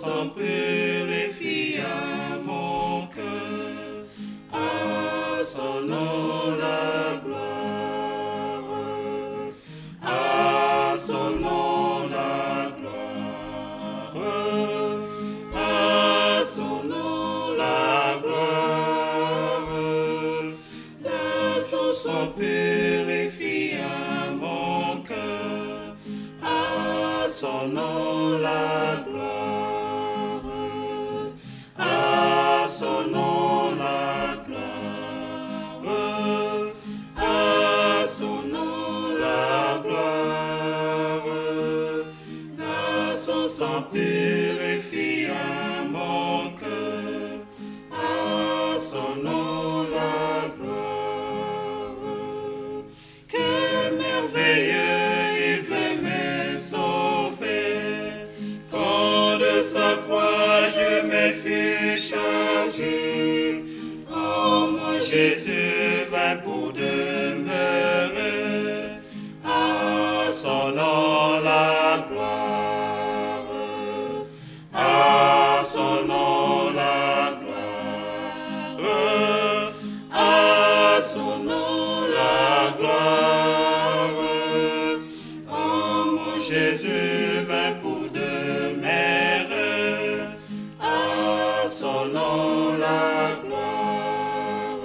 sang purifia mon cœur, à son nom la gloire, à son nom la gloire, à son nom la gloire, là son sang purifia mon cœur, à son nom la gloire, à son nom la gloire, à son nom la gloire, là son sang purifia mon cœur, à son nom la gloire. Quel merveilleux il veut me sauver, quand de sa croix je me fus chargé. Oh, moi Jésus vint pour demeurer, à son nom la gloire, à son nom la gloire, à son nom la gloire. Oh, mon Jésus vint pour demeurer, à son nom la gloire,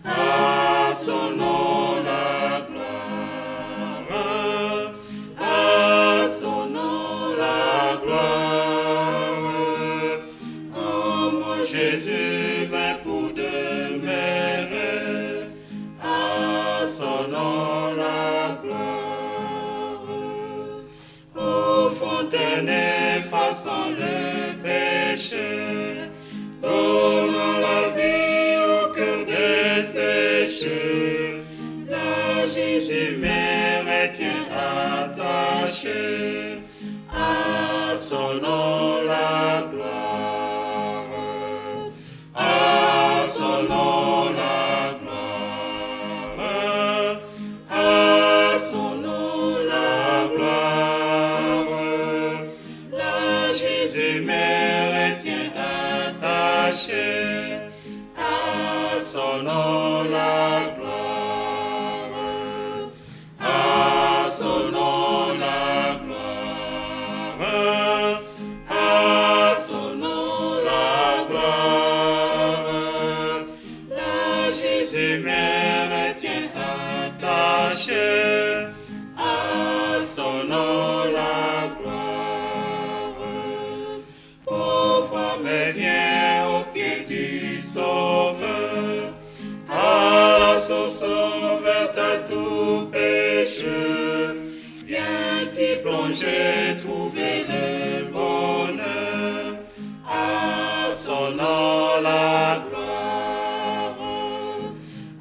à son nom la gloire, à son nom la gloire. Oh, mon Jésus vint pour demeurer, à son nom la gloire. Ô fontaine effaçant le péché, donnant la vie au cœur desséché, là Jésus me retient attaché, à son nom la gloire, à son nom la gloire, à son nom la gloire, là Jésus me retient attaché, à son nom la gloire, à son nom la gloire, à son nom la gloire, là Jésus me retient attaché, à son nom la gloire. Pauvre me vient au pied du Sauveur, à la source ouverte à tout péché. Viens t'y plonger, trouver le bonheur, à son nom la gloire,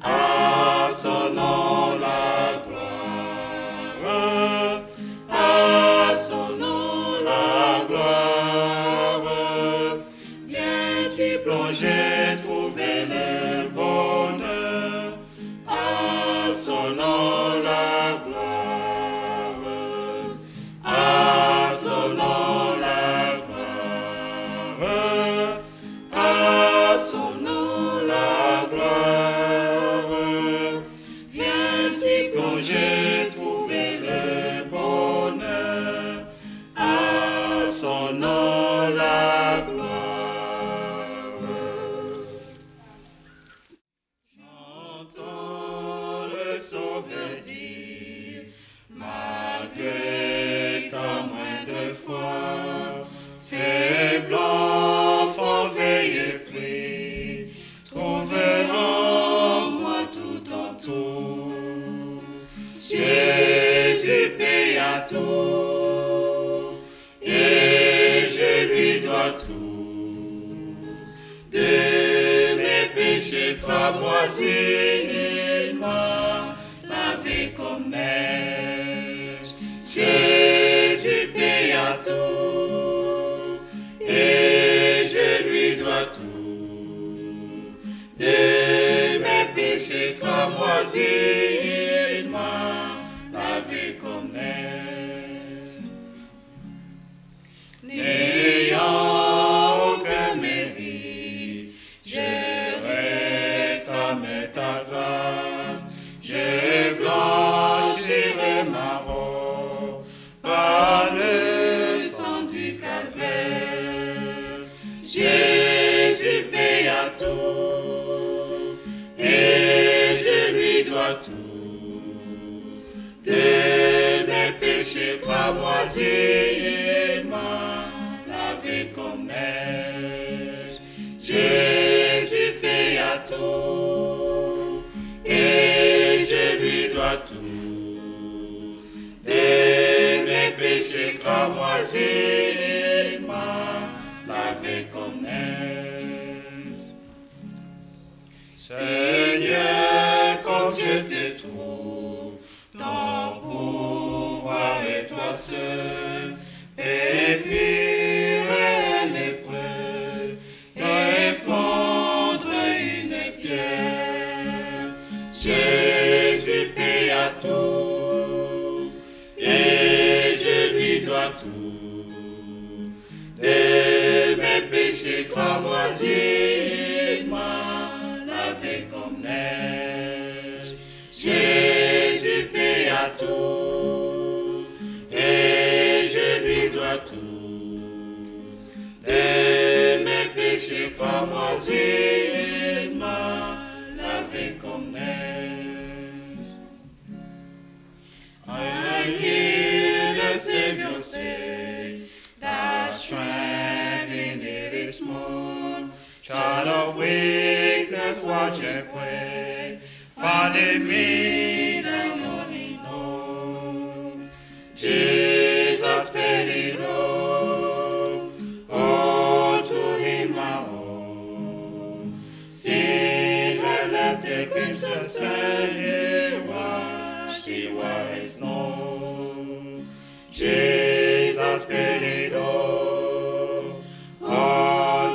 à son nom la gloire, à son nom la gloire. Viens t'y plonger, trouver le bonheur, à son nom la gloire, à son nom la gloire, à son nom la gloire. Viens t'y plonger, trouver le bonheur, à son nom la gloire. J'entends le Sauveur dire, malgré ta moindre foi, faible enfant, veille et prie, trouve en moi tout en tout. Jésus paye à tout, et je lui dois tout. De mes péchés, crois-moi, il m'a lavé comme neige. Jésus paye à tout, et je lui dois tout. De mes péchés, crois-moi, il m'a lavé comme neige. tout, et je lui dois tout. De mes péchés cramoisis, il m'a lavé comme neige. Jésus paye à tout, et je lui dois tout. De mes péchés cramoisis, il m'a lavé comme neige. Seigneur, comme je te trouve, ton pouvoir est toi seul, et pire est l'épreuve, et fondre une pierre. Jésus paye à tout, et je lui dois tout. De mes péchés cramoisis, il m'a lavé comme neige. Jésus paye à tout, et je lui dois tout. De mes péchés cramoisis, il m'a lavé comme neige. I hear the Savior say, thy strength indeed is small. Child of weakness, watch and pray. Find in me the morning dawn. Jesus paid it all to him I owe. Sin had left the crimson stain, he washed the white as snow. Jesus paid it all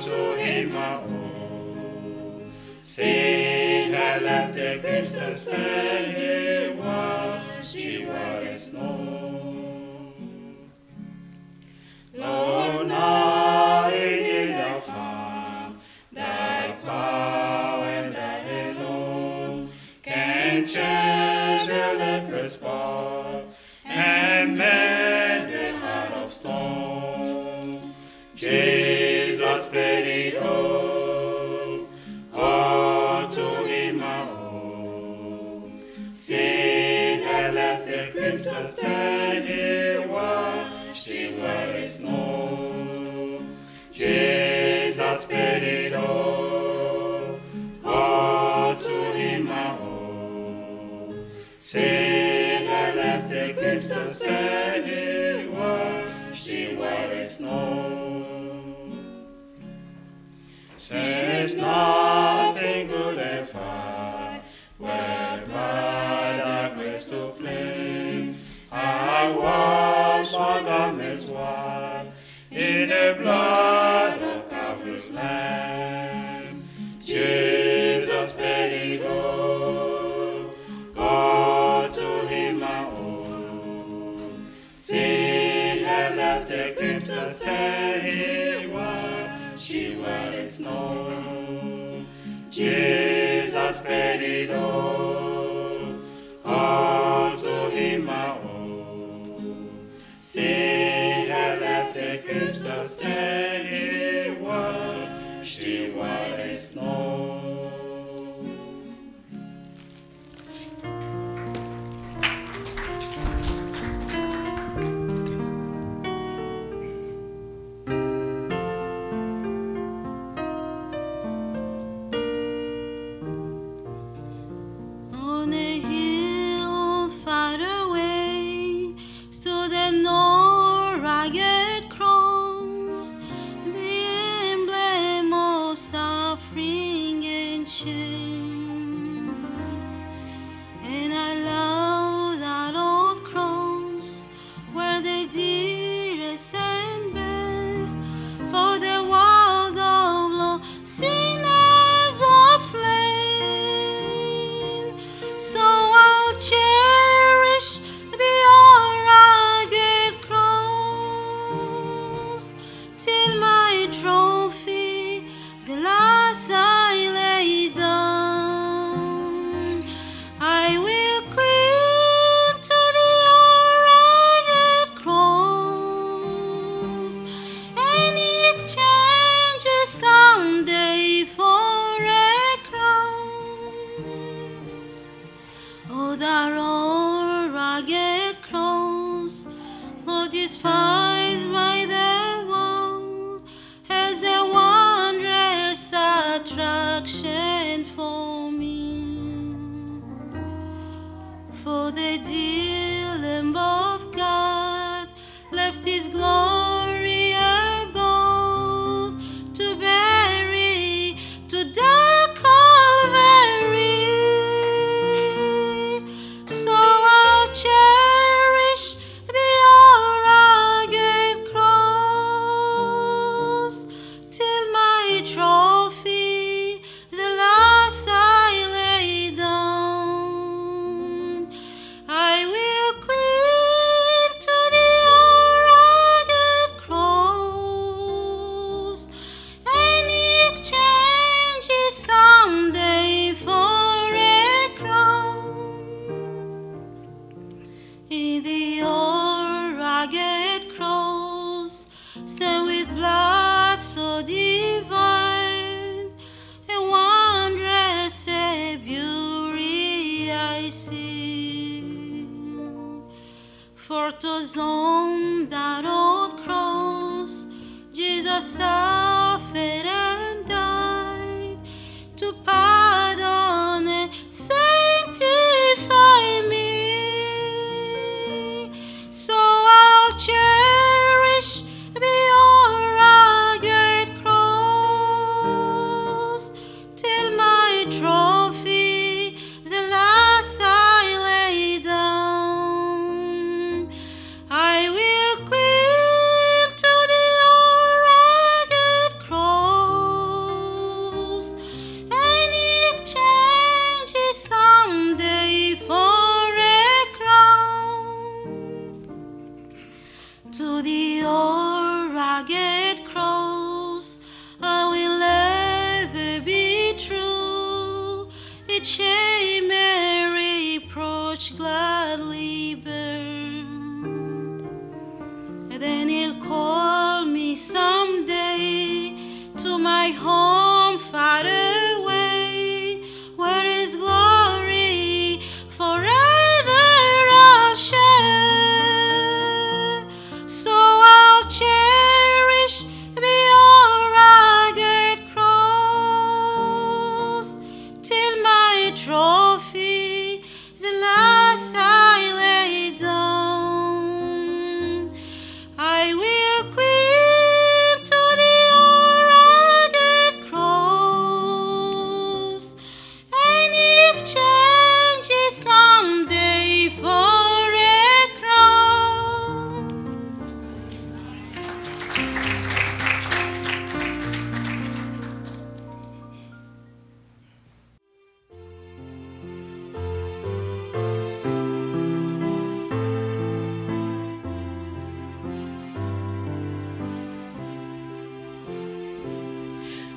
to him I owe. Sin had left the crimson stain, he washed the white as snow. Lord, now indeed I found thy power and thy alone can change the leper's part and mend the heart of stone. Jesus paid it all to him I owe. Sin had left the crimson stain, he washed the white as snow. Jesus paid it all to him I owe. Sin had left the crimson stain, he washed the white as snow. Since nothing could ever whereby thy grace to claim, I wash my garments white in the blood of Calvary's Lamb. Jesus paid it all to him I owe. Sin had left the crimson stain, he washed the white as snow. Jesus paid it all to him I owe. Sin had left the crimson stain, he washed the white as snow. On a hill far away, so that no ragged cross, the emblem of suffering trophy, the last I lay down. I will cling to the rugged cross, and exchange it someday for a crown. In the rugged cross, stained with blood so divine, a wondrous Savior I see. For 'twas on that old cross Jesus suffered and died to pardon and sanctify me. So I'll cherish the old rugged cross till my trophy, the last I lay down. I will cling to the old rugged cross, and exchange it someday for a crown. To the old rugged cross I will ever be true, its shame and reproach gladly bear. And then he'll call me someday to my home far away, where his glory forever I'll share. So I'll cherish the old rugged cross till my trophy, the last I lay down. I will cling to the old rugged cross, and exchange it someday for a crown.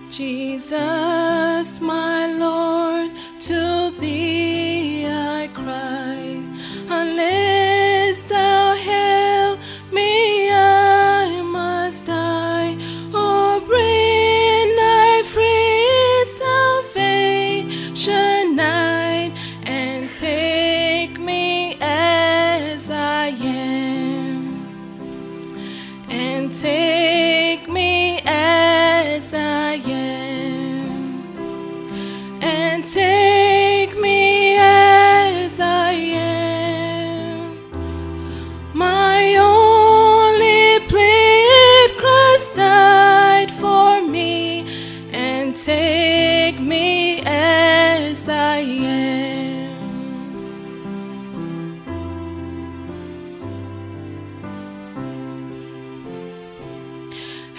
Jesus, my Lord, to thee I cry. Unless thou help me, I must die. Oh, bring thy free salvation night, and take me as I am, and take me as I am, and take me as I am. My only plea, Christ died for me, and take me as I am.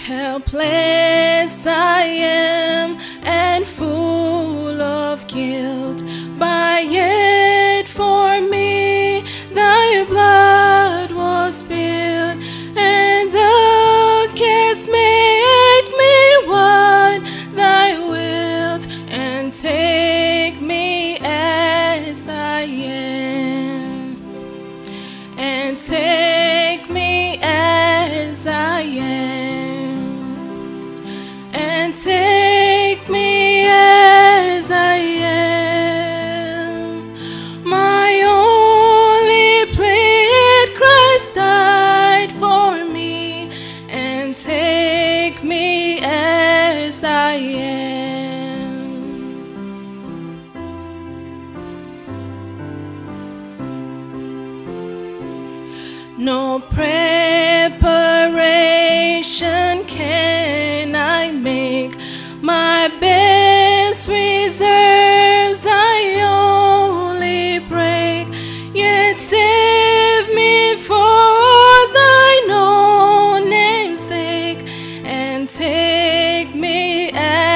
Helpless I am and full of guilt, but yet for me thy blood was spilled, and thou canst make me what thou wilt, and take me as I am, and take me as I am, and take me as I am. My only plea, Christ died for me, and take me as I am. No preparation can I make, my best reserves I only break, yet save me for thine own name's sake, and take me as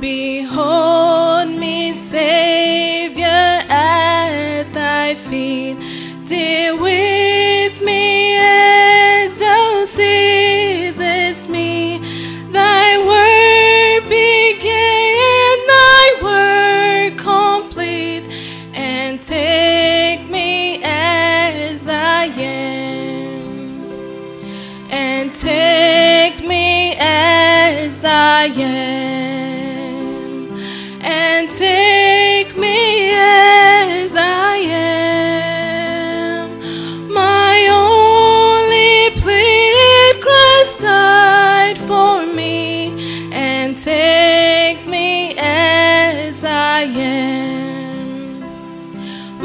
Behold me, Savior, at thy feet. Deal with me as thou seest me. Thy word began, thy word complete, and take me as I am, and take me as I am, and take me as I am. My only plea, Christ died for me, and take me as I am.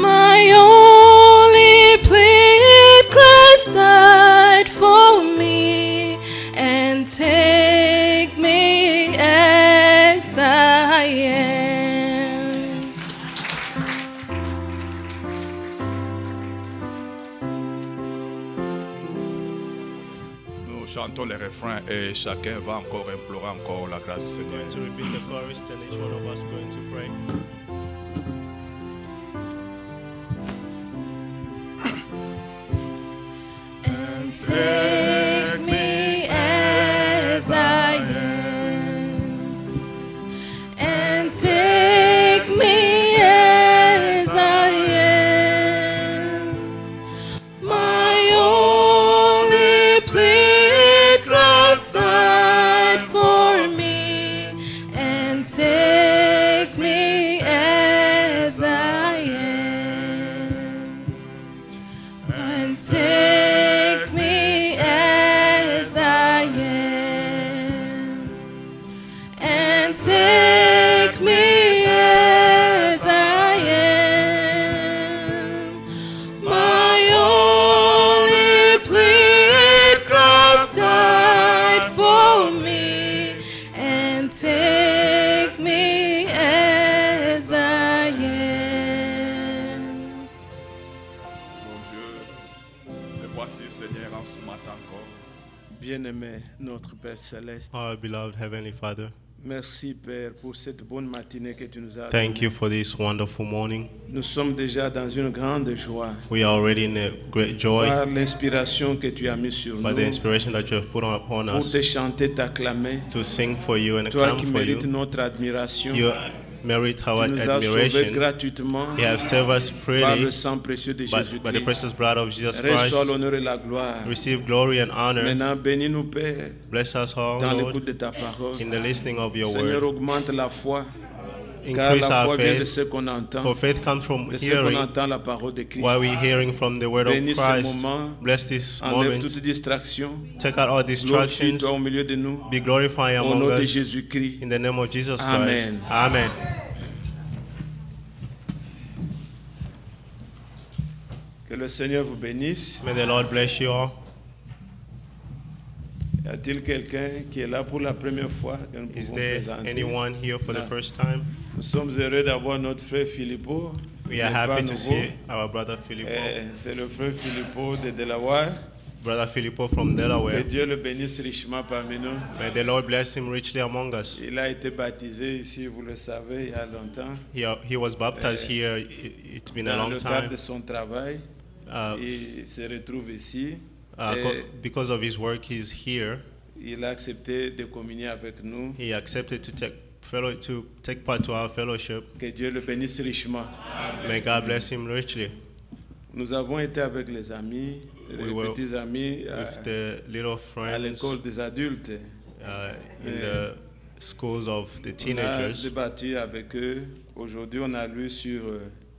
My only plea, Christ died for me, and take me as I am. Nous chantons les refrains et chacun va encore implorer encore la grâce du Seigneur. To repeat the chorus, and each one of us going to pray. And take me as I am, and take me as I am. My only plea, Christ died for me, and take me as I am, and take me as I am, and take me as I am. My only plea, Christ died for me, and take me as I am. Mon Dieu, et voici Seigneur en ce matin encore. Bien-aimé, notre Père Céleste, Our beloved Heavenly Father, merci Père pour cette bonne matinée que tu nous as thank donnée. you for this wonderful morning. Nous sommes déjà dans une grande joie We are already in a great joy par l'inspiration que tu as mise sur by the nous inspiration that you have put upon pour us te chanter, t'acclamer. to sing for you and Toi acclaim qui for mérites you. notre admiration, You merit our tu nous as sauvés admiration. gratuitement You have saved us par freely le sang précieux de by the Jésus-Christ. precious blood of Jesus Reçois Christ. l'honneur et la gloire. Receive glory and honor. Maintenant, bénis-nous Père Bless us all, dans Lord, l'écoute de ta parole. in the listening of your Seigneur, word. augmente la foi, car Increase la our foi vient de faith, ce qu'on entend, for faith comes from de ce qu'on hearing entend la parole de Christ. while we're hearing from the word of Bénis ce Christ. moment. Bless this Enlève moment. toute distraction. Take out all distractions. Glorifie-toi au milieu de nous. Be glorified Au among nom de us. Jésus-Christ. In the name of Jesus Christ. Amen. Amen. Que le Seigneur vous bénisse. May the Lord bless you all. Y a-t-il quelqu'un qui est là pour la première fois que nous Is pouvons there présenter? anyone here for the Ah. first time? Nous sommes heureux d'avoir notre frère Philippot. We Il are n'est pas happy to nouveau. see our brother Filippo. C'est le frère Philippot de Delaware. Brother Filippo from Que Delaware. Dieu le bénisse richement parmi nous. May the Lord bless him richly among us. Il a été baptisé ici, vous le savez, il y a longtemps. He was baptized here. It's been a Dans long le cadre time. de son travail, il se retrouve ici. Et Because of his work, he's here. il a accepté de communier avec nous. He accepted to take part to our fellowship. Que Dieu le bénisse richement. May God bless him richly. Nous avons été avec les amis, We les were petits amis With the little à friends l'école des adultes. in the schools of the On a teenagers. débattu avec eux. Aujourd'hui, on a lu sur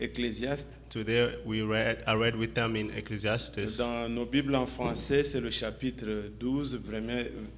Ecclésiaste. Today I read with them in Ecclesiastes. Dans nos Bibles en français, c'est le chapitre 12,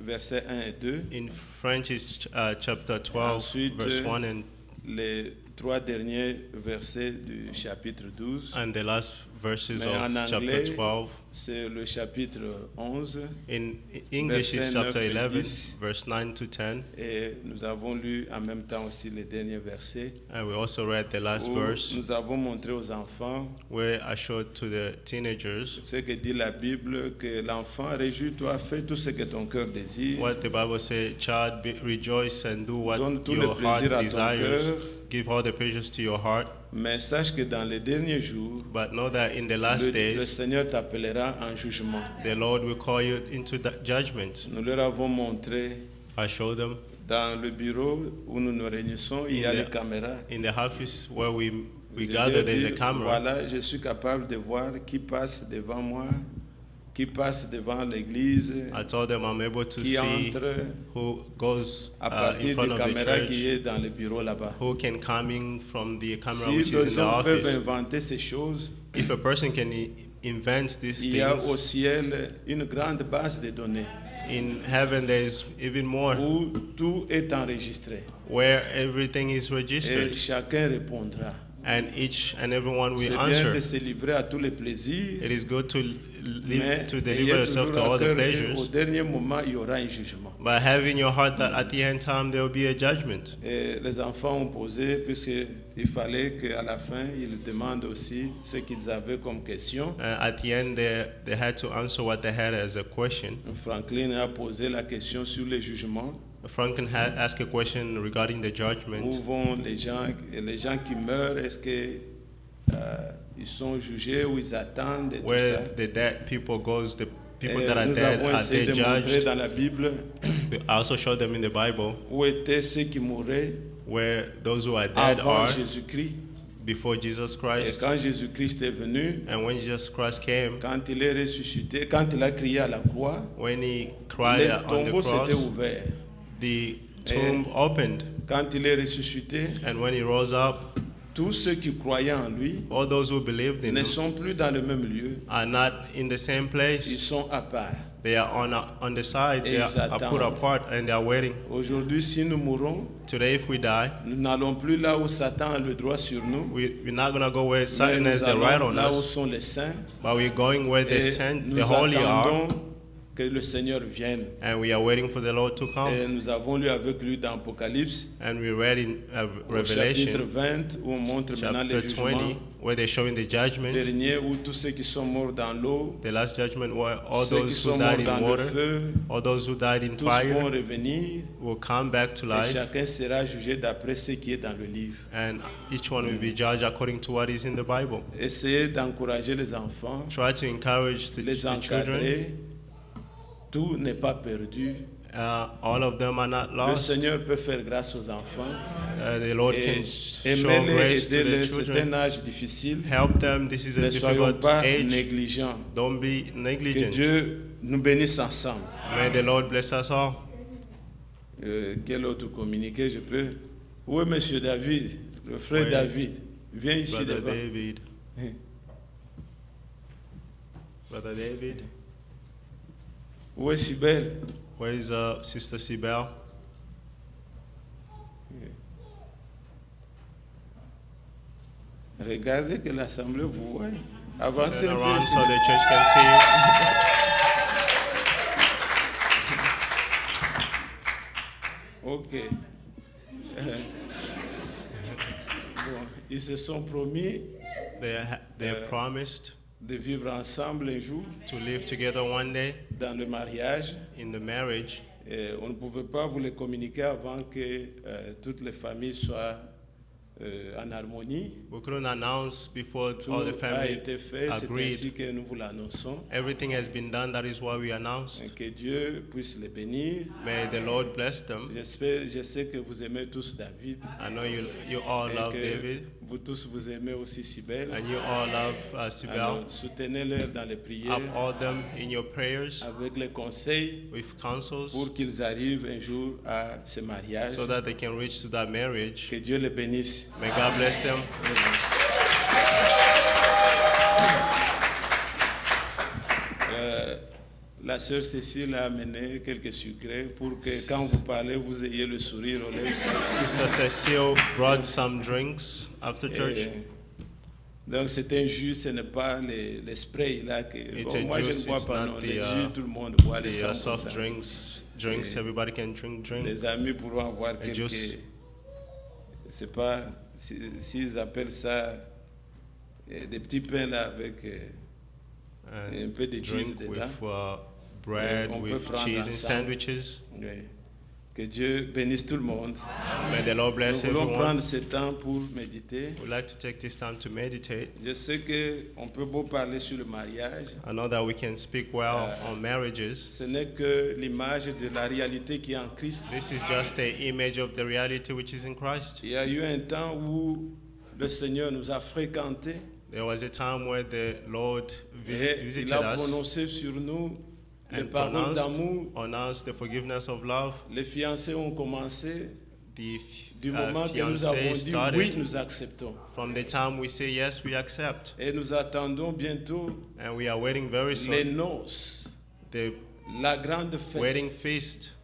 versets 1 et 2. In French, it's chapter 12, Ensuite, verse 1 and les 3 derniers versets du chapitre 12. And the last verses Mais en of chapter anglais, 12. c'est le chapitre 11. In English, it's versets 9 chapter et 11, 10. verse 9 to 10. Et nous avons lu en même temps aussi les derniers versets. And we also read the last Où verse, nous avons montré aux enfants where I showed to the teenagers ce que dit la Bible, que l'enfant, réjouis-toi, fais tout ce que ton cœur désire. what the Bible says, child, rejoice and do what Donne tout le your heart plaisir à ton desires. cœur. Give all the pleasures to your heart. Mais sache que dans les derniers jours, But know that in the last le days, Seigneur t'appellera en jugement. the Lord will call you into judgment. Nous leur avons montré I showed them dans le bureau où nous nous réunissons, il y a In les the- caméras. in the office where we Je gather, leur there's a dis, camera. voilà, je suis capable de voir qui passe devant moi, qui passe devant l'église, I told them I'm able to qui see entre who goes à in partir front des of the caméras qui church, est dans le bureau là-bas. who can come in from the camera Si which is in les the hommes peuvent office. inventer ces choses, If a person can invent these il y a au things, ciel une grande base de données in heaven there is even more, où tout est enregistré where everything is et registered, chacun répondra. and each and everyone C'est will bien de answer. se livrer à tous les plaisirs, It is good to mais live, to ayez deliver yourself to toujours all à the cœur qu'au pleasures, dernier moment, il y aura un jugement. but having your heart that at the end time there will be a judgment. Et les enfants ont posé, puisqu'il fallait qu'à la fin, ils demandent aussi ce qu'ils avaient comme question. At the end, they had to answer what they had as a question. Franklin a posé la question sur les jugements. Franklin had asked a question regarding the Où judgment. vont les gens qui meurent? Est-ce que ils sont jugés ou ils attendent et tout Where ça? the dead people goes, the people Et that are nous dead, avons are essayé they de montrer judged? dans la Bible I also showed them in the Bible où étaient ceux qui mouraient where those who are dead avant are Jésus-Christ. before Jesus Et Christ. quand Jésus-Christ est venu, And when Jesus Christ came, quand il est ressuscité, quand il a crié à la croix, when he les cried on the tombeaux s'étaient cross, ouverts. the tomb opened. Quand il est ressuscité, And when he rose up, tous ceux qui croyaient en lui all those who believed in ne him sont plus dans le même lieu. are not in the same Ils place. sont à part. They are on the side, Et they ils are put attendent. apart, and they are waiting. Aujourd'hui, si nous mourons, Today, if we die, nous n'allons plus là où Satan a le droit sur nous. we're not going to go where Mais Satan nous has the right allons on là où us, sont les saints. but we're going where the Et nous holy are, attendons que le Seigneur vienne. and we are waiting for the Lord to Et come. nous avons lu avec lui dans Apocalypse, And we read in au chapitre Revelation 20, où on montre maintenant chapter les 20, jugements where they're showing the judgment, derniers, où tous ceux qui sont morts dans l'eau, the last judgment, where all ceux qui those sont who morts died dans in le water, feu, all those who died in tous vont fire, revenir. will come back to Et life, chacun sera jugé d'après ce qui est dans le livre. and each one will be judged according to what is in the Bible. Essayez d'encourager les enfants, Try to encourage the les children. encadrer. Tout n'est pas perdu. All of them are not Le lost. Seigneur peut faire grâce aux enfants. The Lord Et can show aimez-les, grace to the aidez-les. C'est un children. âge difficile. Help them. This is a Ne soyons difficult pas age. négligents. Don't be Que negligent. Dieu nous bénisse ensemble. May the Lord bless us all. Quel autre communiqué je peux? Où est Monsieur David, le frère Oui. David? Viens ici Brother devant. David. Brother David. Où est Sibelle? Where is Sister Sibel? Regardez que l'assemblée vous voit. Avancez Turn un peu. around ici. so the church can see you. Ok. Bon, ils se sont promis They promised de vivre ensemble un jour to live together one day dans le mariage. in the marriage. Et on ne pouvait pas vous les communiquer avant que toutes les familles soient en harmonie. We couldn't announce before Tout all the a family été fait, c'est agreed. ainsi que nous vous l'annonçons. Everything has been done. That is why we announced. Et que Dieu puisse les bénir. May the Lord bless them. Je sais que vous aimez tous David. I know you all Et love que David, vous tous vous aimez aussi Sibelle. and you all love Sibel. Alors, soutenez-les dans les prières Uphold them in your prayers avec les conseils with counsels, pour qu'ils arrivent un jour à ce mariage. so that they can reach to that marriage. Que Dieu les bénisse. May God bless them. La sœur Cécile a amené quelques sucrés pour que quand vous parlez, vous ayez le sourire aux lèvres. Sister Cecile brought some drinks after church. Et donc c'est un jus, ce n'est pas les sprays là que It's bon, a moi juice, je ne bois it's pas not non. the, Les jus, tout le monde boit les The sangs comme soft ça. drinks, everybody can drink. Les amis pourront avoir quelques. juice. C'est pas s'ils appellent ça des petits pains là avec un peu de cheese Drink dedans. with bread, On peut with prendre cheese and ensemble. sandwiches. Oui. Que Dieu bénisse tout le monde. May the Lord Nous bless voulons everyone. prendre ce temps pour méditer. We'd like to take this time to meditate. Je sais qu'on peut beau parler sur le mariage. I know that we can speak well on marriages. Ce n'est que l'image de la réalité qui est en Christ. This is just an image of the reality which is in Christ. Il y a eu un temps où le Seigneur nous a fréquentés There was a time where the Lord et il visited a us prononcé sur nous les and paroles pronounced d'amour. on us the forgiveness of love. Les fiancés ont commencé The du moment que nous avons fiancés dit oui, started nous acceptons. from the time we say yes, we accept. Et nous attendons bientôt And we are waiting very les soon. noces, The la grande wedding fête feast,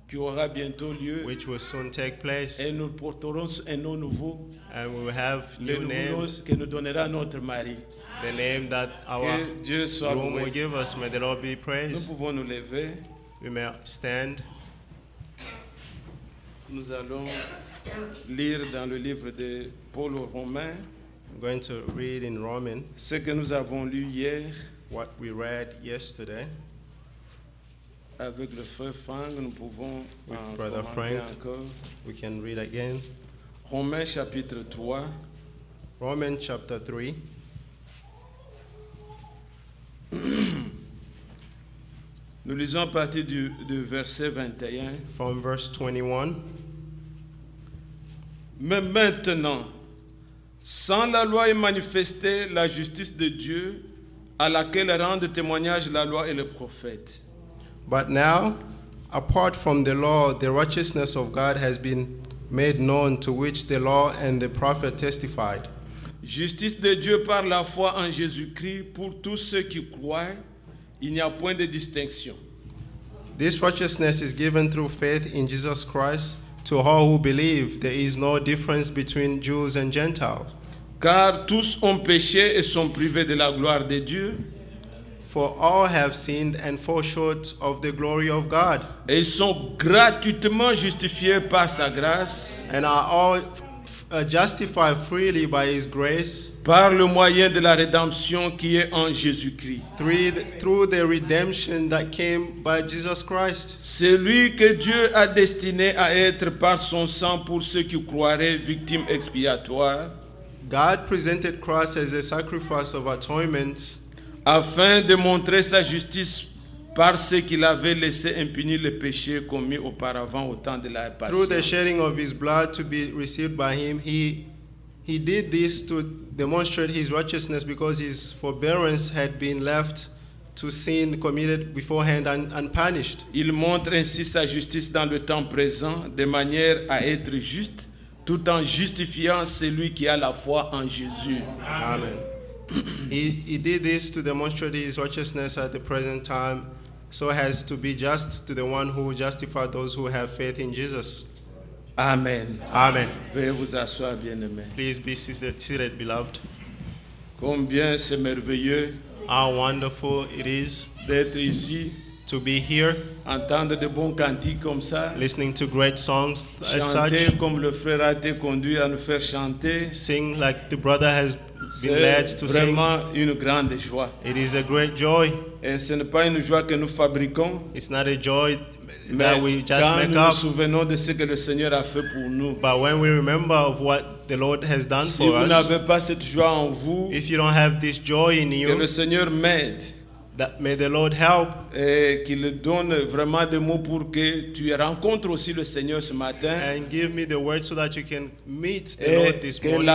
qui aura bientôt lieu. which will soon take place. Et nous porterons un nom nouveau, And we will have le new nouveau nom names. que nous donnera notre mari. The name that our Que Dieu soit groom will loué. give us. May the Lord be Nous praised. pouvons nous lever. We may stand. Nous allons lire dans le livre de Paul aux Romains I'm going to read in Romans ce que nous avons lu hier what we read yesterday. avec le frère Frank. Nous pouvons With en Brother commenter Frank. encore. We can read again. Romains chapitre 3, Romans chapter 3. nous lisons à partir du verset 21. From verse 21. Mais maintenant, sans la loi est manifestée la justice de Dieu, à laquelle rendent témoignage la loi et les prophètes. But now, apart from the law, the righteousness of God has been made known, to which the law and the prophet testified. Justice de Dieu par la foi en Jésus-Christ pour tous ceux qui croient, il n'y a point de distinction. This righteousness is given through faith in Jesus Christ to all who believe. There is no difference between Jews and Gentiles. Car tous ont péché et sont privés de la gloire de Dieu, For all have sinned and fall short of the glory of God, et ils sont gratuitement justifiés par sa grâce, and are all justified freely by His grace par le moyen de la rédemption qui est en Jésus-Christ. through the redemption that came by Jesus Christ. C'est lui que Dieu a destiné à être par son sang pour ceux qui croiraient victime expiatoire, God presented Christ as a sacrifice of atonement afin de montrer sa justice par ce qu'il avait laissé impunis les péchés commis auparavant au temps de la through the patience. shedding of His blood to be received by Him. He did this to demonstrate His righteousness, because His forbearance had been left to sin committed beforehand and unpunished. Il montre ainsi sa justice dans le temps présent, de manière à être juste, tout en justifiant celui qui a la foi en Jésus. Amen. He did this to demonstrate His righteousness at the present time, so as to be just to the one who justified those who have faith in Jesus. Amen. Amen. Veuillez vous asseoir, bien-aimés. Please be seated, beloved. Combien c'est merveilleux How wonderful it is d'être ici, to be here, entendre de bons cantiques comme ça, listening to great songs as chanter such, comme le frère a été conduit à nous faire chanter. sing like the brother has been led C'est to sing. vraiment une grande joie. It is a great joy. Et ce n'est pas une joie que nous fabriquons, It's not a joy mais that we just quand make nous nous up, souvenons de ce que le Seigneur a fait pour nous. but when we remember of what the Lord has done Si for vous us, n'avez pas cette joie en vous, if you don't have this joy in que le you, Seigneur m'aide that may the Lord help, et qu'il donne vraiment des mots pour que tu rencontres aussi le Seigneur ce matin and give me the word so that you can meet the Lord et this que morning,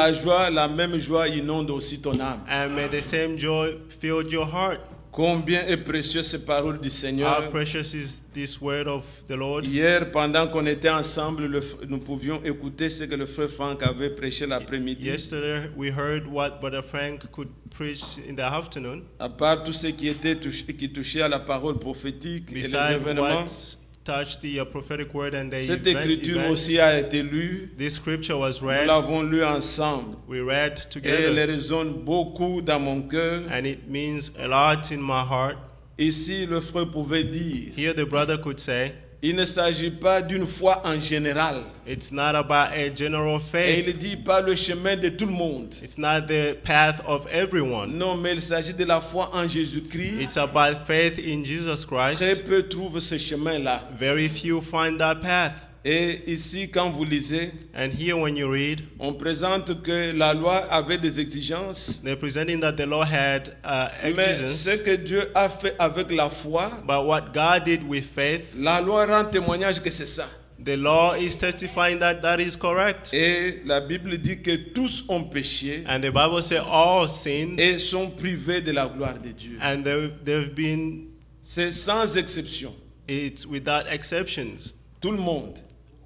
la même joie inonde aussi ton âme. and may the same joy fill your heart. Combien est précieux ces paroles du How Seigneur. precious is this word of the Lord? Hier, pendant qu'on était ensemble, nous pouvions écouter ce que le frère Franck avait prêché l'après-midi. Yesterday we heard what Brother Frank could preach in the afternoon. À part tout ce qui touchait à la parole prophétique et les Beside événements, what touched the prophetic word and the cette event, écriture events, aussi a été lue. this scripture was Nous read. l'avons lue ensemble. We read Et elle together, résonne beaucoup dans mon cœur. and it means a lot in my heart. Ici, le frère pouvait dire, Here the brother could say, il ne s'agit pas d'une foi en général. it's not about a general Et faith. il dit pas le chemin de tout le monde. It's not the path of everyone. Non, mais il s'agit de la foi en Jésus-Christ. It's about faith in Jesus Très Christ. peu trouvent ce chemin-là. Very few find that path. Et ici, quand vous lisez, And here when you read, on présente que la loi avait des exigences. they're presenting that the law had Mais ce exigence. que Dieu a fait avec la foi, But what God did with faith, la loi rend témoignage que c'est ça. the law is testifying that that is correct. Et la Bible dit que tous ont péché And the Bible says all sinned et sont privés de la gloire de Dieu. and they've been, C'est sans exception. it's without exceptions. Tout le monde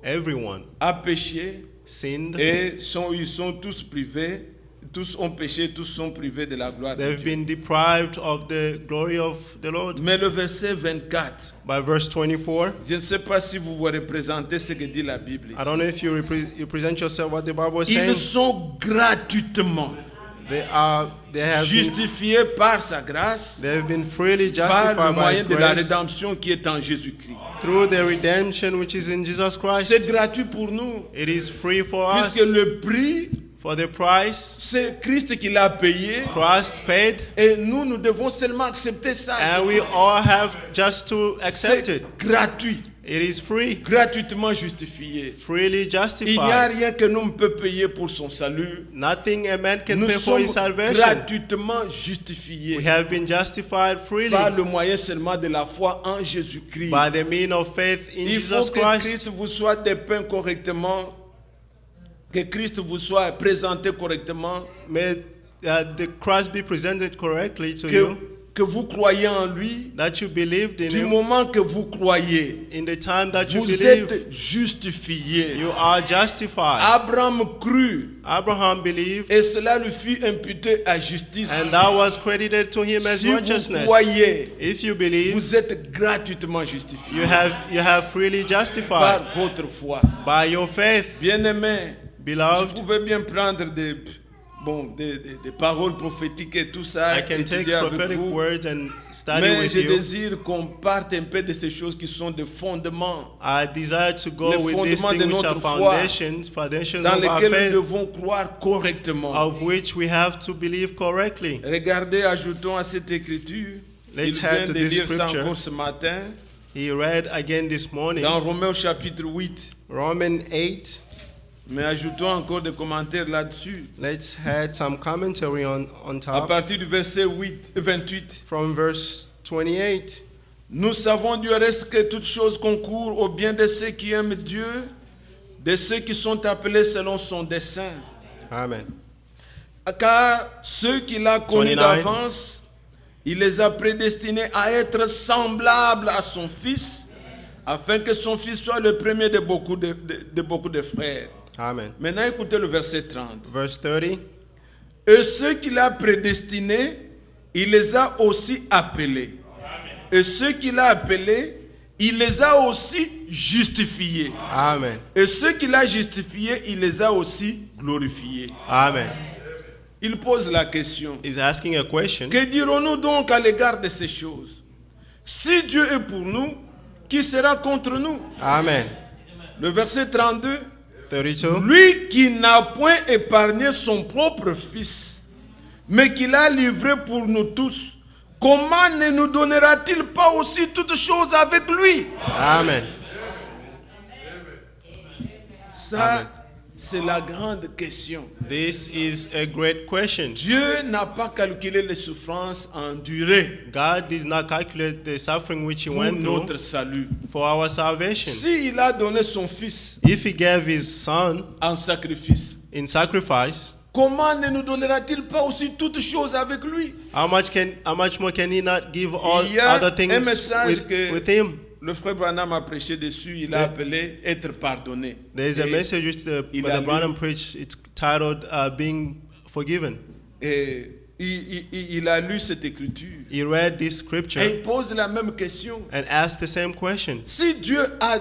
Everyone a péché sinned. et ils sont tous privés. Tous ont péché, tous sont privés de la gloire de They've Dieu. been deprived of the glory of the Lord. Mais le verset 24, By verse 24, je ne sais pas si vous vous représentez ce que dit la Bible. I don't know if you present yourself what the Bible is Ils saying. sont gratuitement They have been, justifiés par sa grâce, they have been freely par justified le by His moyen de la grace rédemption qui est en Jésus-Christ. through the redemption which is in Jesus Christ. C'est gratuit pour nous, It is free for us. puisque le prix, For the price c'est Christ qui l'a payé, Christ paid, et nous devons seulement accepter ça. and we all have just to accept C'est it. gratuit, It is free, gratuitement justifié. freely Il n'y a justified. rien que l'homme peut payer pour son salut. Nothing a man can Nous pay for sommes his salvation. gratuitement We justifiés have been justified freely par le moyen seulement de la foi en Jésus-Christ. by the means of faith in Il faut Jesus que Christ. Christ vous soit dépeint correctement, que Christ vous soit présenté correctement, May the Christ be presented correctly to que, you, que vous croyez en lui. that you believed in Du Him. moment que vous croyez, In the time that you vous believe, êtes justifiés. you are justified. Abraham crut Abraham believed, et cela lui fut imputé à justice. and that was credited to him as Si vous righteousness. croyez, If you believe, vous êtes gratuitement justifiés you have freely par justified votre foi. by your faith. Bien-aimés, je Beloved, pouvais bien prendre des paroles prophétiques et tout ça, I can take étudier avec prophetic vous. words and study Mais with je you. désire qu'on parte un peu de ces choses qui sont des fondements I desire to go Les with these fondements de things which are notre foi, foundations dans of our lesquels nous faith, devons croire correctement. of which we have to believe correctly. Regardez, ajoutons à cette écriture. Let's Il vient add to de this lire ça scripture. encore ce matin He read again this morning, dans Romains chapitre 8. Romans 8. Mais ajoutons encore des commentaires là-dessus. Let's add some commentary on À top partir du verset 28. from verse 28. Nous savons du reste que toutes choses concourent au bien de ceux qui aiment Dieu, de ceux qui sont appelés selon son dessein. Amen. Car ceux qu'il a connus 29. d'avance, il les a prédestinés à être semblables à son Fils, afin que son Fils soit le premier de beaucoup de frères. Amen. Maintenant, écoutez le verset 30. Verse 30. Et ceux qu'il a prédestinés, il les a aussi appelés. Et ceux qu'il a appelés, il les a aussi justifiés. Amen. Et ceux qu'il a justifiés, il les a aussi glorifiés. Amen. Il pose la question. He's asking a question. Que dirons-nous donc à l'égard de ces choses? Si Dieu est pour nous, qui sera contre nous? Amen. Le verset 32. 32. Lui qui n'a point épargné son propre Fils, mais qui l'a livré pour nous tous, comment ne nous donnera-t-il pas aussi toutes choses avec lui? Amen. Ça, c'est la grande question. This is a great question. Dieu n'a pas calculé les souffrances endurées God does not calculate the suffering which He pour went through notre salut. for our salvation. S'il a donné son Fils If He gave His Son en sacrifice, in sacrifice, comment ne nous donnera-t-il pas aussi toutes choses avec lui? How much more can he not give all Il y a other things un message with him? Le frère Branham a prêché dessus, il a appelé être pardonné. There is a Et message which the il Brother a lu- Branham preached. It's titled "Being Forgiven." Et il a lu cette écriture. He read this Et scripture il pose la même question. and asked the same question: Si Dieu a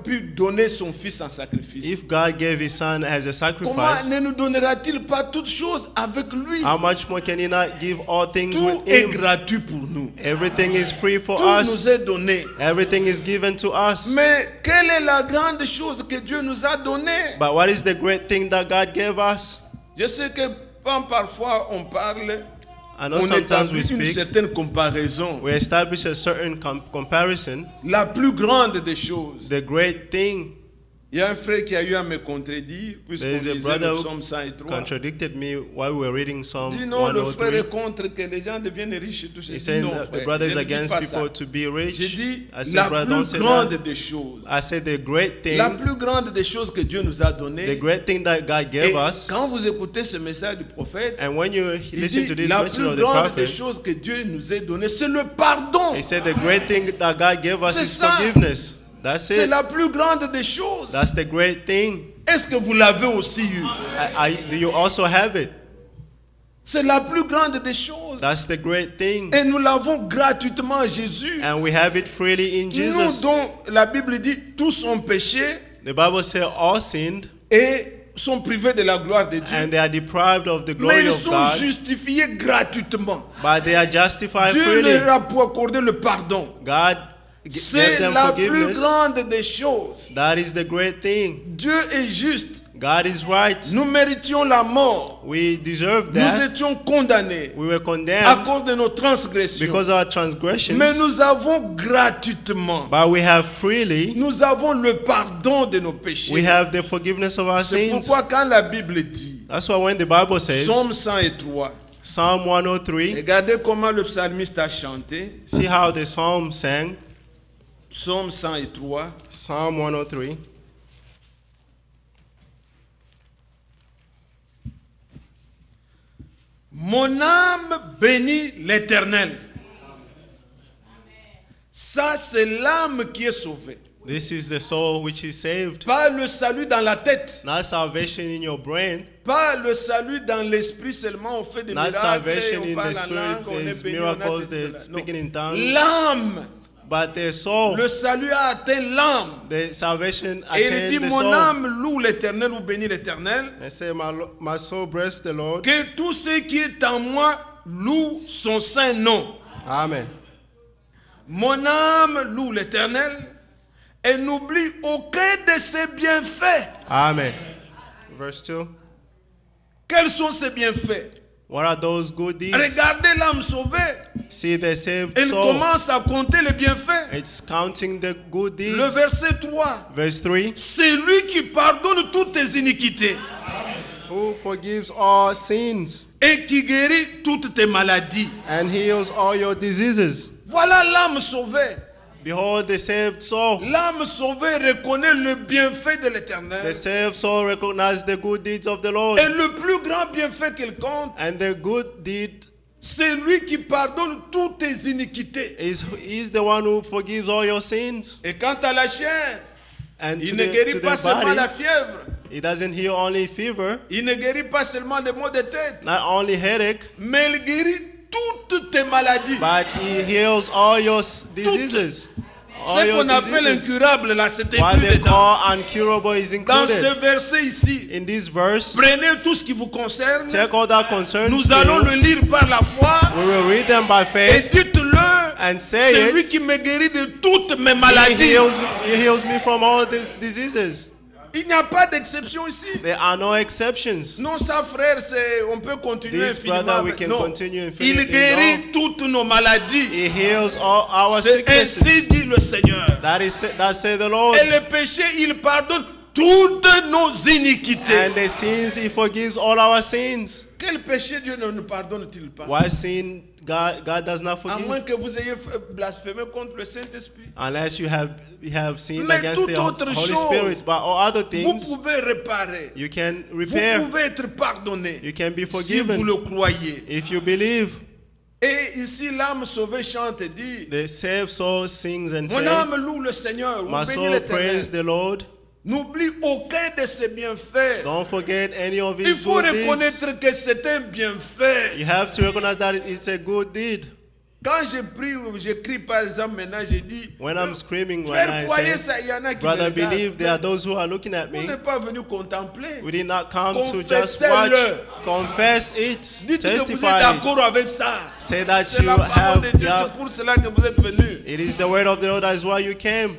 pu donner son fils en sacrifice, if God gave His Son as a comment sacrifice, ne nous donnera-t-il pas toutes choses avec lui? how much more can He not give all things Tout with est Him? gratuit pour nous. Everything is free for Tout us. nous est donné. Everything is given to us. Mais quelle est la grande chose que Dieu nous a donnée? But what is the great thing that God gave us? Je sais que quand parfois on parle, I know on sometimes we établit une speak, certaine comparaison. we establish a certain comparison. La plus grande des choses. The great thing. Il y a un frère qui a eu à me contredire, puisqu'on There is a lisait brother le who psaume 103. contradicted me while we were reading Psalm Il dit non, le frère 103. est contre que les gens deviennent riches et tout ça. He Je dis said non, that the frère, brother is je ne dis against pas people ça. to be J'ai rich. dit I said, la brother, don't plus say grande that. des choses. I said the great thing, La plus grande des choses que Dieu nous a the données. great thing that God Et gave us. quand vous écoutez ce message du prophète, And when you il listen dit to this la message plus of the grande des prophet, choses que Dieu nous a données, c'est le pardon. he said the great thing that God gave us C'est is ça. forgiveness. That's C'est it. la plus grande des choses. That's the great thing. Est-ce que vous l'avez aussi eu? Do you also have it? C'est la plus grande des choses. That's the great thing. Et nous l'avons gratuitement en Jésus. And we have it freely in Nous Jesus. dont la Bible dit tous ont péché The Bible says all sinned et sont privés de la gloire de Dieu. and they are deprived of the Mais glory ils of sont God, justifiés gratuitement. but they are justified Dieu freely. leur a pour accorder le pardon. God gave C'est them la plus forgiveness. grande des choses. That is the great thing. Dieu est juste. God is right. Nous méritions la mort. We deserve Nous that. étions condamnés We were à condemned cause de nos transgressions. because of our transgressions, Mais nous avons gratuitement, but we have freely, nous avons le pardon de nos péchés. we have the forgiveness of our C'est sins. pourquoi quand la Bible dit, That's why when the Bible says, Psaume 103, Psalm 103, regardez comment le psalmiste a chanté. see how the psalm sang, Psaume 103. Psalm 103. Mon âme bénit l'Éternel. Ça, c'est l'âme qui est sauvée. This is the soul which is saved. Pas le salut dans la tête. Not salvation in your brain, Pas le salut dans l'esprit seulement. On fait des not miracles, salvation on in parle the en spirit, langue, on est there's béni, on a miracles, ceci, there's cela. speaking in Non. tongues, L'âme. but the soul, Le salut a atteint l'âme. the salvation Et il attained dit, the mon soul. âme loue l'Éternel ou bénit l'Éternel. And say, my soul bless the Lord. Que tout ce qui est en moi loue son saint nom. Amen. Mon âme loue l'Éternel et n'oublie aucun de ses bienfaits. Amen. Verse 2. Quels sont ses bienfaits? What are those good deeds? Regardez l'âme sauvée. See the saved Elle soul. commence à compter les bienfaits. It's counting the good deeds. Le verset 3. Verse 3. C'est lui qui pardonne toutes tes iniquités Who forgives all sins et qui guérit toutes tes maladies. and heals all your diseases. Voilà l'âme sauvée. Behold the saved soul. L'âme sauvée reconnaît le bienfait de The l'Éternel. saved soul recognizes the good deeds of the Lord. Et le plus grand bienfait qu'elle compte, And the good deed c'est lui qui pardonne toutes tes iniquités. is the one who forgives all your sins. Et quant à la chair, And il to ne the, guérit to pas the seulement la body, fièvre. it doesn't heal only fever, Il ne guérit pas seulement les maux de tête. not only headache, Mais il guérit toutes tes maladies. but he heals all your diseases. All Ce your qu'on appelle diseases. incurable, là, c'est What écrit they dedans. call incurable is Dans ce included. verset ici, In this verse, prenez tout ce qui vous concerne. take all that concerns Nous you. allons le lire par la foi. We will read them by Et faith. dites-le, And say c'est it. lui qui me guérit de toutes mes He maladies. heals me from all these diseases. Il n'y a pas d'exception ici. There are no exceptions. Non, ça, frère, on peut continuer This, infiniment. brother, we avec- can non. continue Il infinitely guérit toutes nos maladies. He heals all our C'est sicknesses. ainsi dit le Seigneur. That said the Lord. Et le péché, il pardonne toutes nos iniquités. And the sins, He forgives all our sins. Quel péché Dieu ne nous pardonne-t-il pas? Why sin God does not À moins forgive? que vous ayez blasphémé contre le Saint-Esprit. Unless you have sinned Mais against toute the autre Holy chose, Spirit. But all other Vous things, pouvez réparer. you can Vous repair. pouvez être pardonné. You can be Si vous forgiven le croyez. if you believe. Et ici, l'âme sauvée chante et dit, The saved soul sings and mon says, âme loue le Seigneur, ou my bénis soul praise l'Éternel. the Lord. N'oublie aucun de ses bienfaits. Don't forget any of Il His faut good deeds. reconnaître que c'est un bienfait. You have to recognize that it's a good deed. Quand je prie, j'écris par exemple maintenant, je dis, When I'm screaming, when frère, I croyez say, ça, il y en a qui brother, me regardent. believe, there are those who are looking at Vous me. n'êtes pas venu contempler. We did not come to just Confessez-le. watch. Confess it. Dites que vous êtes Testify it. d'accord avec ça. Say that C'est you la parole de have, Dieu, c'est pour cela que vous êtes venus. it is the word of the Lord, that is why you came.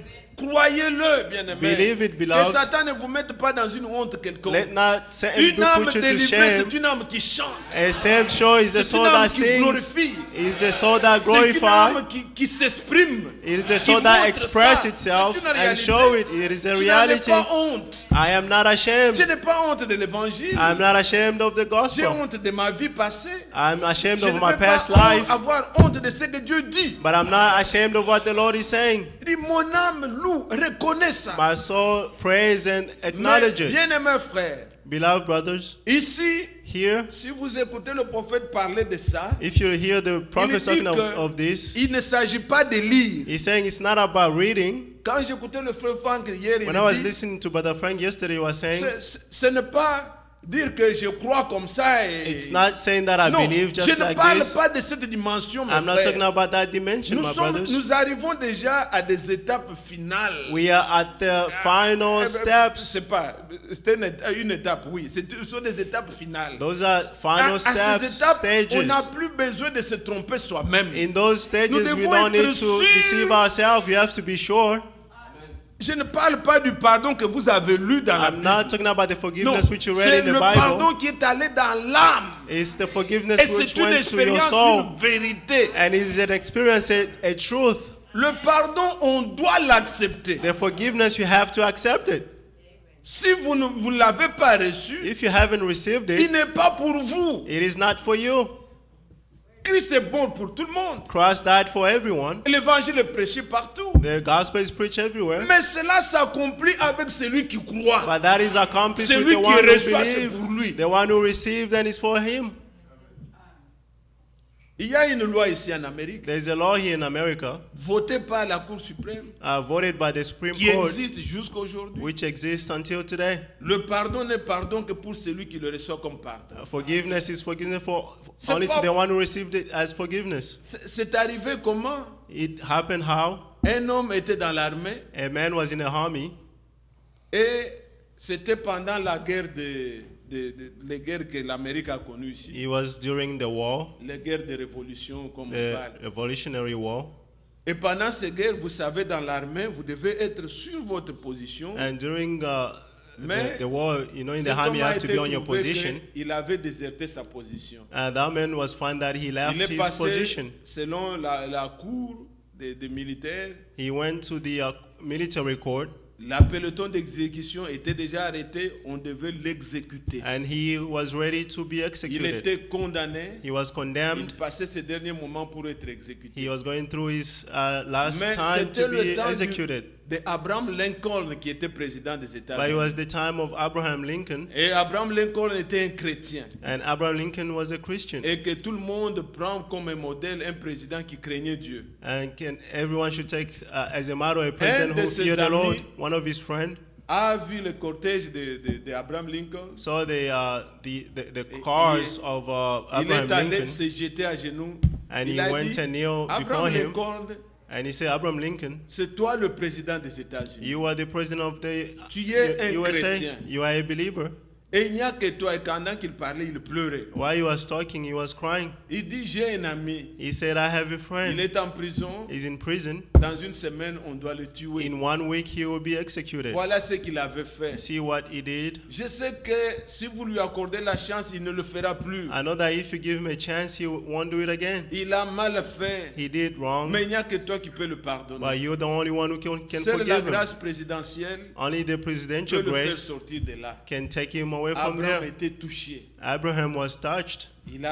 Croyez-le, bien-aimé. Believe it, Que beloved. Satan ne vous mette pas dans une honte quelconque. Let not Satan Une âme put you to délivrée, shame. c'est une âme qui chante. A saved soul is a C'est soul une âme that qui sings. glorifie. It is a soul that C'est une glorifies. âme qui s'exprime. It is a qui soul that montre expresses ça. itself C'est une and réalité. show it. It is a Tu n'en as reality. pas honte. I am not Je ashamed. n'ai pas honte de l'évangile. I'm not ashamed of the J'ai gospel. honte de ma vie passée. I'm ashamed Je ne of peux my past pas life, avoir honte de ce que Dieu dit. but I'm not ashamed of what the Lord is saying. Il dit, mon âme loue, reconnais ça. My soul praise and Mais, acknowledge it. bien-aimés frères, Beloved brothers, ici, here, si vous écoutez le prophète parler de ça, if you hear the prophet dit talking que of this, il ne s'agit pas de lire. he's saying it's not about reading. Quand j'écoutais le frère Franck hier, il When I was dit, listening to Brother Frank yesterday, he was saying, ce n'est pas dire que je crois comme ça. it's not saying that I Non, believe je just ne like parle this. pas de cette dimension, mes I'm not talking frères. about that dimension, my brothers. Nous arrivons déjà à des étapes finales. We are at the final Je steps. sais pas, c'était une étape, oui. Ce sont des étapes finales. Those are À final ces steps, étapes, stages. on n'a plus besoin de se tromper soi-même. In those stages, Nous we devons don't need être to sûrs. deceive ourselves. We have to be sure. Je ne parle pas du pardon que vous avez lu dans la I'm Bible. not talking about the Non, forgiveness which you read c'est in the le Bible. pardon qui est allé dans l'âme. It's the forgiveness Et which c'est une went to your expérience, soul. une vérité. And it's an experience, a truth. Le pardon, on doit l'accepter. The forgiveness, you have to accept it. Si vous ne vous l'avez pas reçu, If you haven't received il it, n'est pas pour vous. it is not for you. Christ est bon pour tout le monde. Christ died for everyone. L'évangile est prêché partout. The gospel is preached everywhere. Mais cela s'accomplit avec celui qui croit. But that is accomplished with Celui the qui one who reçoit, c'est pour lui. believes. The one who received, then is for him. Il y a une loi ici en Amérique, There's a law here in America, votée par la Cour suprême, voted by the Supreme qui Court, existe jusqu'à aujourd'hui. which exists until today. Le pardon n'est pardon que pour celui qui le reçoit comme pardon. Forgiveness is forgiveness for C'est only pas- to the one who received it as forgiveness. C'est arrivé comment? It happened how? Un homme était dans l'armée A man was in the army, et c'était pendant la guerre les guerres que l'Amérique a connues ici. he was during the war, Les guerres de révolution, comme on the parle. Revolutionary War. Et pendant ces guerres, vous savez, dans l'armée, vous devez être sur votre position. And during Mais the war, you know, in the cet army, you homme a have to été be on your trouvé position. qu'il avait déserté sa position. That man was found that he left Il est his passé, position. selon la cour des militaires, He went to the military court, la peloton d'exécution était déjà arrêté, on devait l'exécuter. and he was ready to be Il executed. était condamné, He was il condemned. passait ses derniers moments pour être exécuté. He was going through his last Mais time c'était to le be temps executed. de Abraham Lincoln qui était président des But it États-Unis. was the time of Abraham Lincoln, Et Abraham Lincoln était un chrétien. and Abraham Lincoln was a Christian. Et que tout le monde prend comme un modèle un président qui craignait Dieu. And everyone should take as a model a president de who ses feared the Lord. amis One of his friends A vu le cortège de Abraham Lincoln. saw the cars of Il Abraham est allé Lincoln, se jeter à genoux. and he Il a went dit, and kneel before Abraham him, Lincoln, and he said, Abraham Lincoln, c'est toi le président des États-Unis. you are the president of the Tu es un USA. chrétien. You are a believer. Et il n'y a que toi. Et pendant qu'il parlait, il pleurait. While he was talking, he was crying. Il dit, j'ai un ami. He said, I have a Il friend. est en prison. He's in prison. Dans une semaine, on doit le tuer. In 1 week, he will be executed. Voilà ce qu'il avait fait. See what he did? Je sais que si vous lui accordez la chance, il ne le fera plus. I know that if you give him a chance, he won't do it again. Il a mal fait. He did wrong, Mais il n'y a que toi qui peux le pardonner. but you're the only one who can Seule la forgive him. grâce présidentielle Only the peut presidential le faire grace sortir de là. can take him away from Abraham there. était touché. Abraham was touched. Il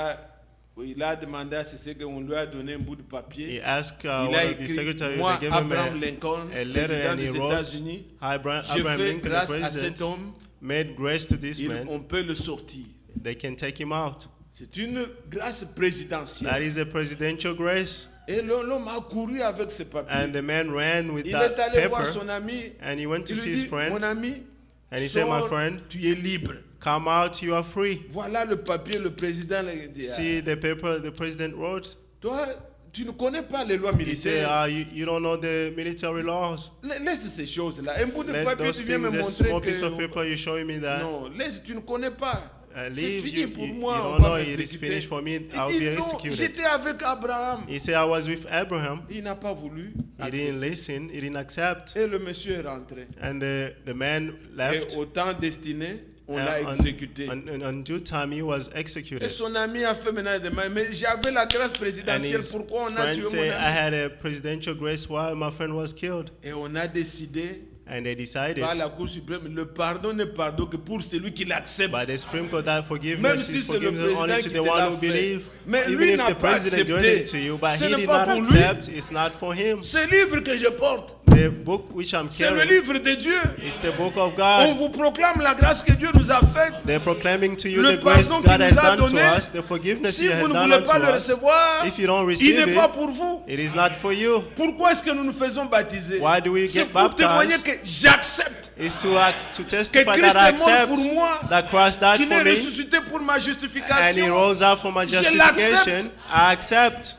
a demandé à ses secrétaires, on lui a donné un bout de papier. He asked Il one a of his écrit, secretaries, moi, they gave him Abraham Lincoln, a letter, président and he des wrote, États-Unis, Abraham je fais Lincoln, the grâce à cet president, homme, made grace to this on man. peut le sortir. They can take him out. C'est une grâce That présidentielle. is a presidential grace. Et l'homme a couru avec ses papiers. And the man ran with Il that est allé voir paper, son ami. and he went to Il see lui his dit, friend, mon ami, and he said, my sors, friend, tu es libre. come out, you are free. Voilà le papier, le président l'a dit. See the paper the president wrote? Toi, tu ne connais pas les lois He said, militaires. you don't know the military laws. Laisse ces choses-là. Un bout de Let papier, those tu viens me things, a montrer small piece of que... paper, you're showing me that. Non, laisse, tu ne connais pas. C'est Leave, fini you pour don't moi, on know, va it is m'exécuter. finished for me, Il I'll dit, be non, executed. j'étais avec Abraham. He said, I was with Abraham. Il n'a pas voulu. He didn't listen, he didn't accept. Et le monsieur est rentré. And the man Et left. au temps destiné, on l'a On- exécuté. on due time, he was Et executed. son ami a fait maintenant des mains. Mais j'avais la grâce And présidentielle. his Pourquoi on a friend tué said, mon I ami? had a presidential grace while my friend was killed. Et on a décidé, And they decided, par la Cour suprême, le pardon n'est pardon que pour celui qui l'accepte. by the Supreme Court, that Même forgiveness si is c'est le forgiveness only président to qui the te one l'a who fait. believe. Mais Even lui if n'a the pas president granted accepté. it to you, but Ce he n'est did pas not pour lui. accept, it's not for him. Ce livre que je porte, The book which I'm c'est le carrying livre de Dieu. is the book of On God. vous proclame la grâce que Dieu nous a faite. They're proclaiming to you Le the grace pardon God qu'il has nous a done to donné. us, the forgiveness Si He has vous ne done voulez pas unto le us. recevoir, If you don't il receive n'est pas it, pour vous. it is not for you. Pourquoi est-ce que nous nous faisons baptiser? Why do we C'est get pour témoigner baptized? que j'accepte It's to que testify Christ that I est mort accept pour moi, that Christ died qu'il est for me, ressuscité pour ma and He justification. rose up for my Je l'accepte. justification. I accept.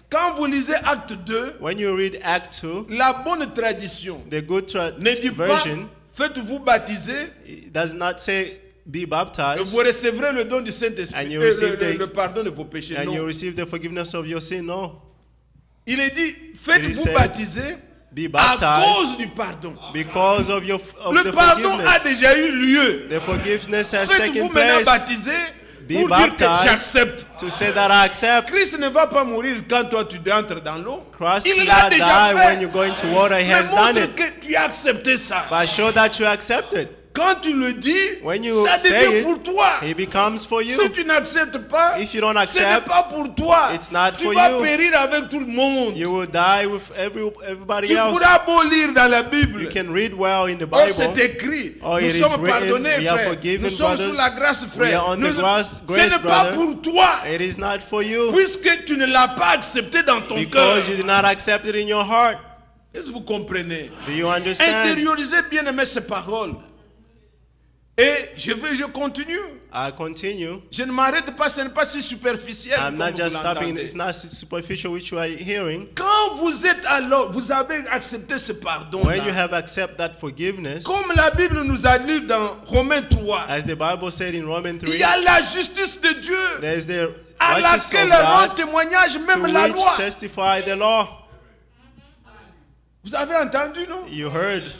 Quand vous lisez Acte 2, When you read Act 2, la bonne tradition the good ne dit pas version, faites-vous baptiser it does not say be et baptized vous recevrez le don du Saint-Esprit And et you receive the- le pardon de vos péchés. and you Non. receive the forgiveness of your sin. No. Il est dit It faites-vous is said, baptiser Be à baptized cause du pardon. because of Le the pardon a forgiveness. déjà eu lieu. The forgiveness has Faites-vous taken maintenant place. baptiser Be pour dire que baptized j'accepte. to say that I accept. Christ ne va pas mourir quand toi tu entres dans l'eau. Christ Il will l'a not déjà die when fait. you go into water. He Mais has done montre it. que tu as accepté ça. But show that you accepted. Quand tu le dis, When you ça say devient it, pour toi. It becomes for you. Si tu n'acceptes pas, If you don't ce n'est accept, pas pour toi. it's not Tu for vas you. périr avec tout le monde. You will die with everybody Tu else. pourras beau lire dans la Bible. You can read well in the Oh, c'est Bible. écrit. Oh, Nous it is sommes written. pardonnés, We are frère. forgiven, Nous sommes brothers. sous la grâce, We frère. are on Nous- the grace, Ce n'est pas brother. pour toi. It is not for you Puisque tu ne l'as pas accepté dans ton cœur. because you did not accept it in your heart. Est-ce que vous comprenez? Do you understand? Intériorisez bien aimer ces paroles. Et je continue. I continue. Je ne m'arrête pas, ce n'est pas si superficiel I'm comme not vous just stopping. l'entendez. It's not superficial which you are hearing. Quand vous êtes alors, vous avez accepté ce pardon. When you have accepted that forgiveness, Comme la Bible nous a dit dans Romains 3, as the Bible said in Romans il 3, y a la justice de Dieu there's the à righteousness laquelle of rend God témoignage to même la which loi. testify the law. Vous avez entendu, non? You heard.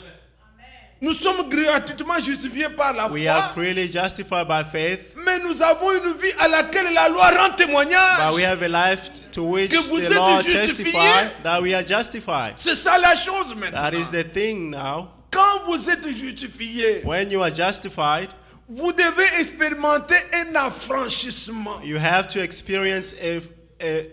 Nous sommes gratuitement justifiés par la We are foi, freely justified by faith, mais nous avons une vie à laquelle la loi rend témoignage. but we have a life to which Que vous the êtes law justifiés. testify that we are justified. C'est ça la chose That maintenant. is the thing now. Quand vous êtes justifié, When you are justified, vous devez expérimenter un affranchissement. you have to experience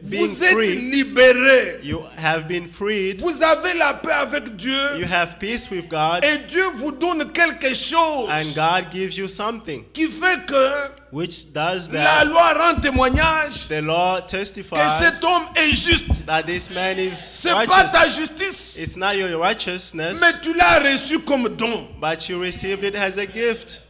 being Vous êtes free. libéré. You have been freed. Vous avez la paix avec Dieu. You have peace with God, Et Dieu vous donne quelque chose and God gives you something qui fait que which does la that. loi rend témoignage The law que testifies cet homme est juste. that this man is C'est pas ta righteous. justice, It's not your righteousness, mais tu l'as reçu comme don. but you received it as a gift.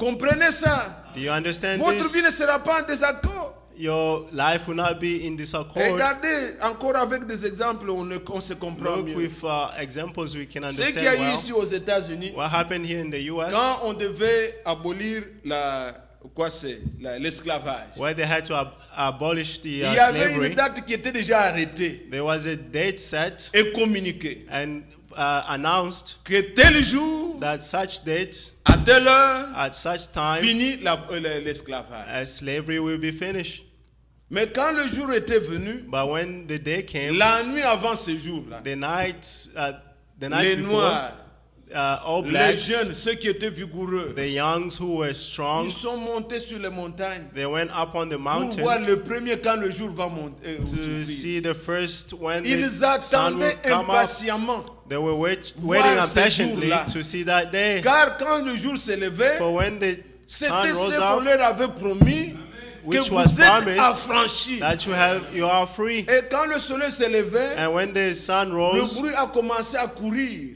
Comprenez ça. Do you understand Votre vie this? ne sera pas en désaccord. your life will not be in disaccord. Regardez encore avec des exemples, on se comprend Look mieux. with examples we can Ce qu'il y a understand eu well. ici aux États-Unis, What happened here in the U.S. quand on devait abolir l'esclavage, where they had to abolish the il y avait slavery. une date qui était déjà arrêtée There was a date set et communiquée. and announced Que tel jour, that such date, à telle heure, at such time, finit l'esclavage. slavery will be finished. Mais quand le jour était venu, But when the day came, la nuit avant ce jour-là, the night les before, Noirs, all les blacks, jeunes, ceux qui étaient vigoureux, the youngs who were strong, ils sont montés sur les montagnes they went up on the pour mountain voir le premier quand le jour va monter. to see the first when the Ils sun will attendaient come up. impatiemment. They were waiting Voir ce impatiently jour-là. to see that day. Car quand le jour se levait, For when the sun c'était rose ce qu'on up, leur avait promis, que which vous was êtes promised, affranchis. that you are free. Et quand le soleil se levait, And when the sun le rose bruit a commencé à courir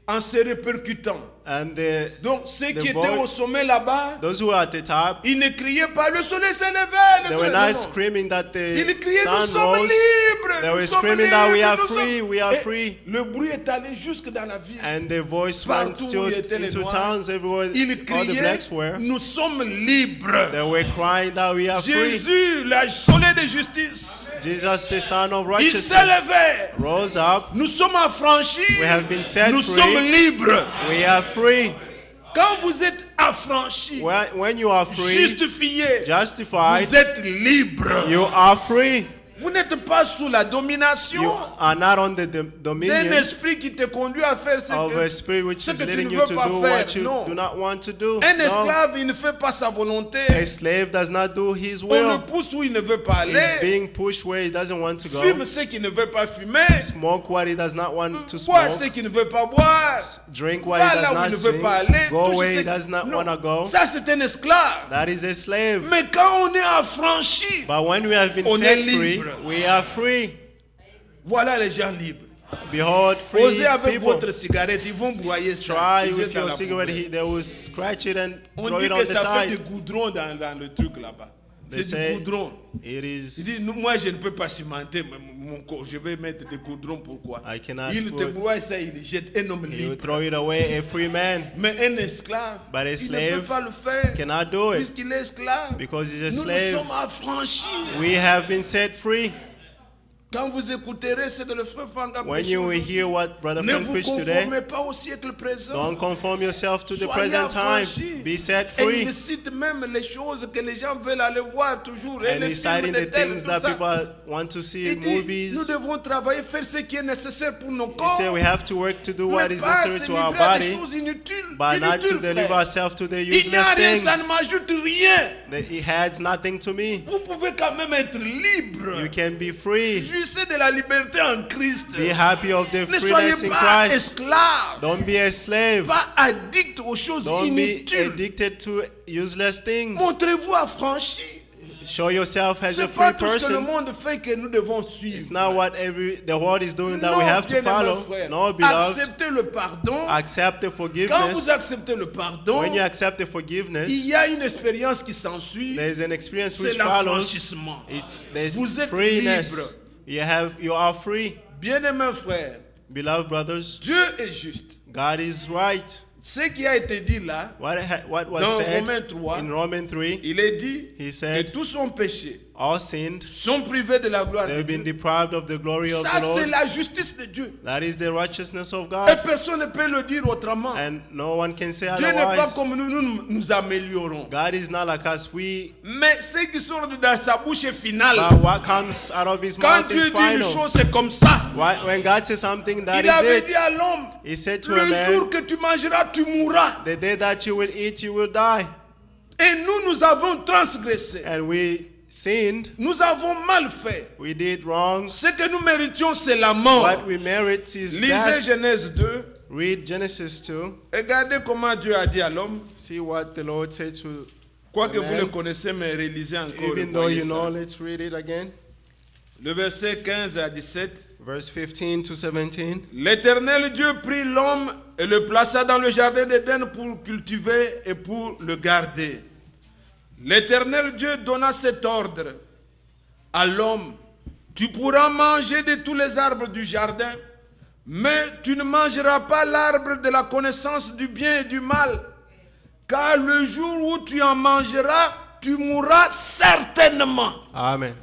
en se répercutant. and Donc ceux the qui étaient voice- au sommet là-bas, those who were at the top, ils ne criaient pas, le soleil se levait. they were not screaming that the Ils criaient, nous sun sommes rose. libres. They nous were sommes screaming that we libres, are nous free, sommes- we are Et free. Le bruit est allé jusque dans la ville. And the voice went Partout still où étaient les into Noirs, towns everywhere Ils all the criaient, blacks were. nous sommes libres. They were crying that we are free. Jésus, le soleil de justice, Jesus, the Son of il se righteousness, levait. rose up. Nous sommes affranchis. We have been set Nous free. sommes libres. We are free. Quand vous êtes affranchis, When you are free, justifiés, justified, vous êtes libres. you are free. Vous n'êtes pas sous la domination You are not on the d'un dominion esprit qui te conduit à faire ce of que... a spirit which ce is que tu leading ne you veux to pas do faire, what you non. do not want to do. Un No. esclave, il ne fait pas sa volonté. A slave does not do his On le will. pousse où il ne veut pas He's aller. being pushed where he doesn't want to Fume go. ce qu'il ne veut pas fumer. Smoke what he does not want to Boire ce smoke. qu'il ne veut pas boire. Drink what Va he là does où il not ne veut drink. pas aller. Go Touche where ce- he does not Non. want to go. Ça, c'est un esclave. That is a slave. Mais quand on est affranchi, But when we have been On set est free, libre. we are free. voilà les gens libres. Behold, free Osez avec people. votre cigarette, ils vont broyer ça. Try Ils with jettent dans your la cigarette. poubelle. They will scratch it and On throw dit it on que the ça fait du side. goudron dans le truc là-bas. They C'est say du goudron. it Il is. dit, moi je ne peux pas cimenter mon corps, je vais mettre des goudrons, pourquoi? I cannot Il te put- broie ça, il jette un homme He will libre. throw it away. A free man Mais un esclave, But a il ne slave peut pas le faire, cannot do it puisqu'il est esclave. because he's a Nous nous slave. sommes affranchis. We have been set free. Quand vous écouterez ce que le frère Fanga When prêche you will aujourd'hui, hear what Brother ne Frank vous preached today, conformez pas au siècle présent. don't conform yourself to the Soyez present time. affranchis. Be set Et free. il cite même les choses que les gens veulent aller voir toujours. Et And les he's films citing de the tel, things tout that ça. people want to see in Il dit, movies. nous devons travailler, faire ce qui est nécessaire pour nos He corps. said we have to work to do what Mais is pas necessary se to our livrer à des body, choses inutiles. but not to Inutiles, deliver frère. ourselves to the Il n'y a useless rien, things. ça ne m'ajoute rien. That it adds nothing to me. Vous pouvez quand même être libre. You can be free. Jouissez de la liberté en Christ. Be happy of the Ne soyez freedom in pas Christ. esclaves, Don't be a slave. pas addict aux choses Don't be inutiles. addicted to useless things. Montrez-vous affranchis. Show yourself as Ce a n'est pas free tout ce que le person. monde fait que nous devons It's suivre. not what the world is doing that Non, we have to bien-aimés follow. frères. No, beloved. Acceptez le pardon. Accept the Quand vous forgiveness. acceptez le pardon, When you accept the il forgiveness, y a une expérience qui s'ensuit. there's an experience C'est which follows. l'affranchissement. There's Vous êtes freeness. libre. You are free. Bien-aimés frères, Beloved brothers, Dieu est juste. God is right. Ce qui a été dit là, What was dans said Romains 3, in Romans 3, il est dit he que said, tous ont péché, all sinned, sont privés de la gloire de they've been Dieu. deprived of the glory of Ça, the c'est Lord. la justice de Dieu. That is the righteousness of Et God. personne ne peut le dire autrement. And no one can say Dieu n'est pas otherwise. comme nous améliorons. God is not like us. Mais ce qui sort de sa bouche est final. But what comes out of his Quand mouth Dieu is dit une final. chose, c'est comme ça. When God says something, that Il avait is dit it. à l'homme, He said to le a jour man, que tu mangeras, tu mourras. the day that you will eat, you will die. Et nous avons transgressé. And we sinned. Nous avons mal fait. We did wrong. Ce que nous méritions, c'est la mort. What we merit is Lisez death. Genèse 2. Read Genesis 2. Regardez comment Dieu a dit à l'homme. See what the Lord said to, Quoique vous Amen. le connaissez, mais relisez encore. even though voyez you ça. know, let's read it again. Le verset 15 à 17. Verse 15 to 17. L'Éternel Dieu prit l'homme et le plaça dans le jardin d'Éden pour cultiver et pour le garder. L'Éternel Dieu donna cet ordre. à l'homme, tu pourras manger de tous les arbres du jardin, mais tu ne mangeras pas l'arbre de la connaissance du bien et du mal, car le jour où tu en mangeras, tu mourras certainement. Amen.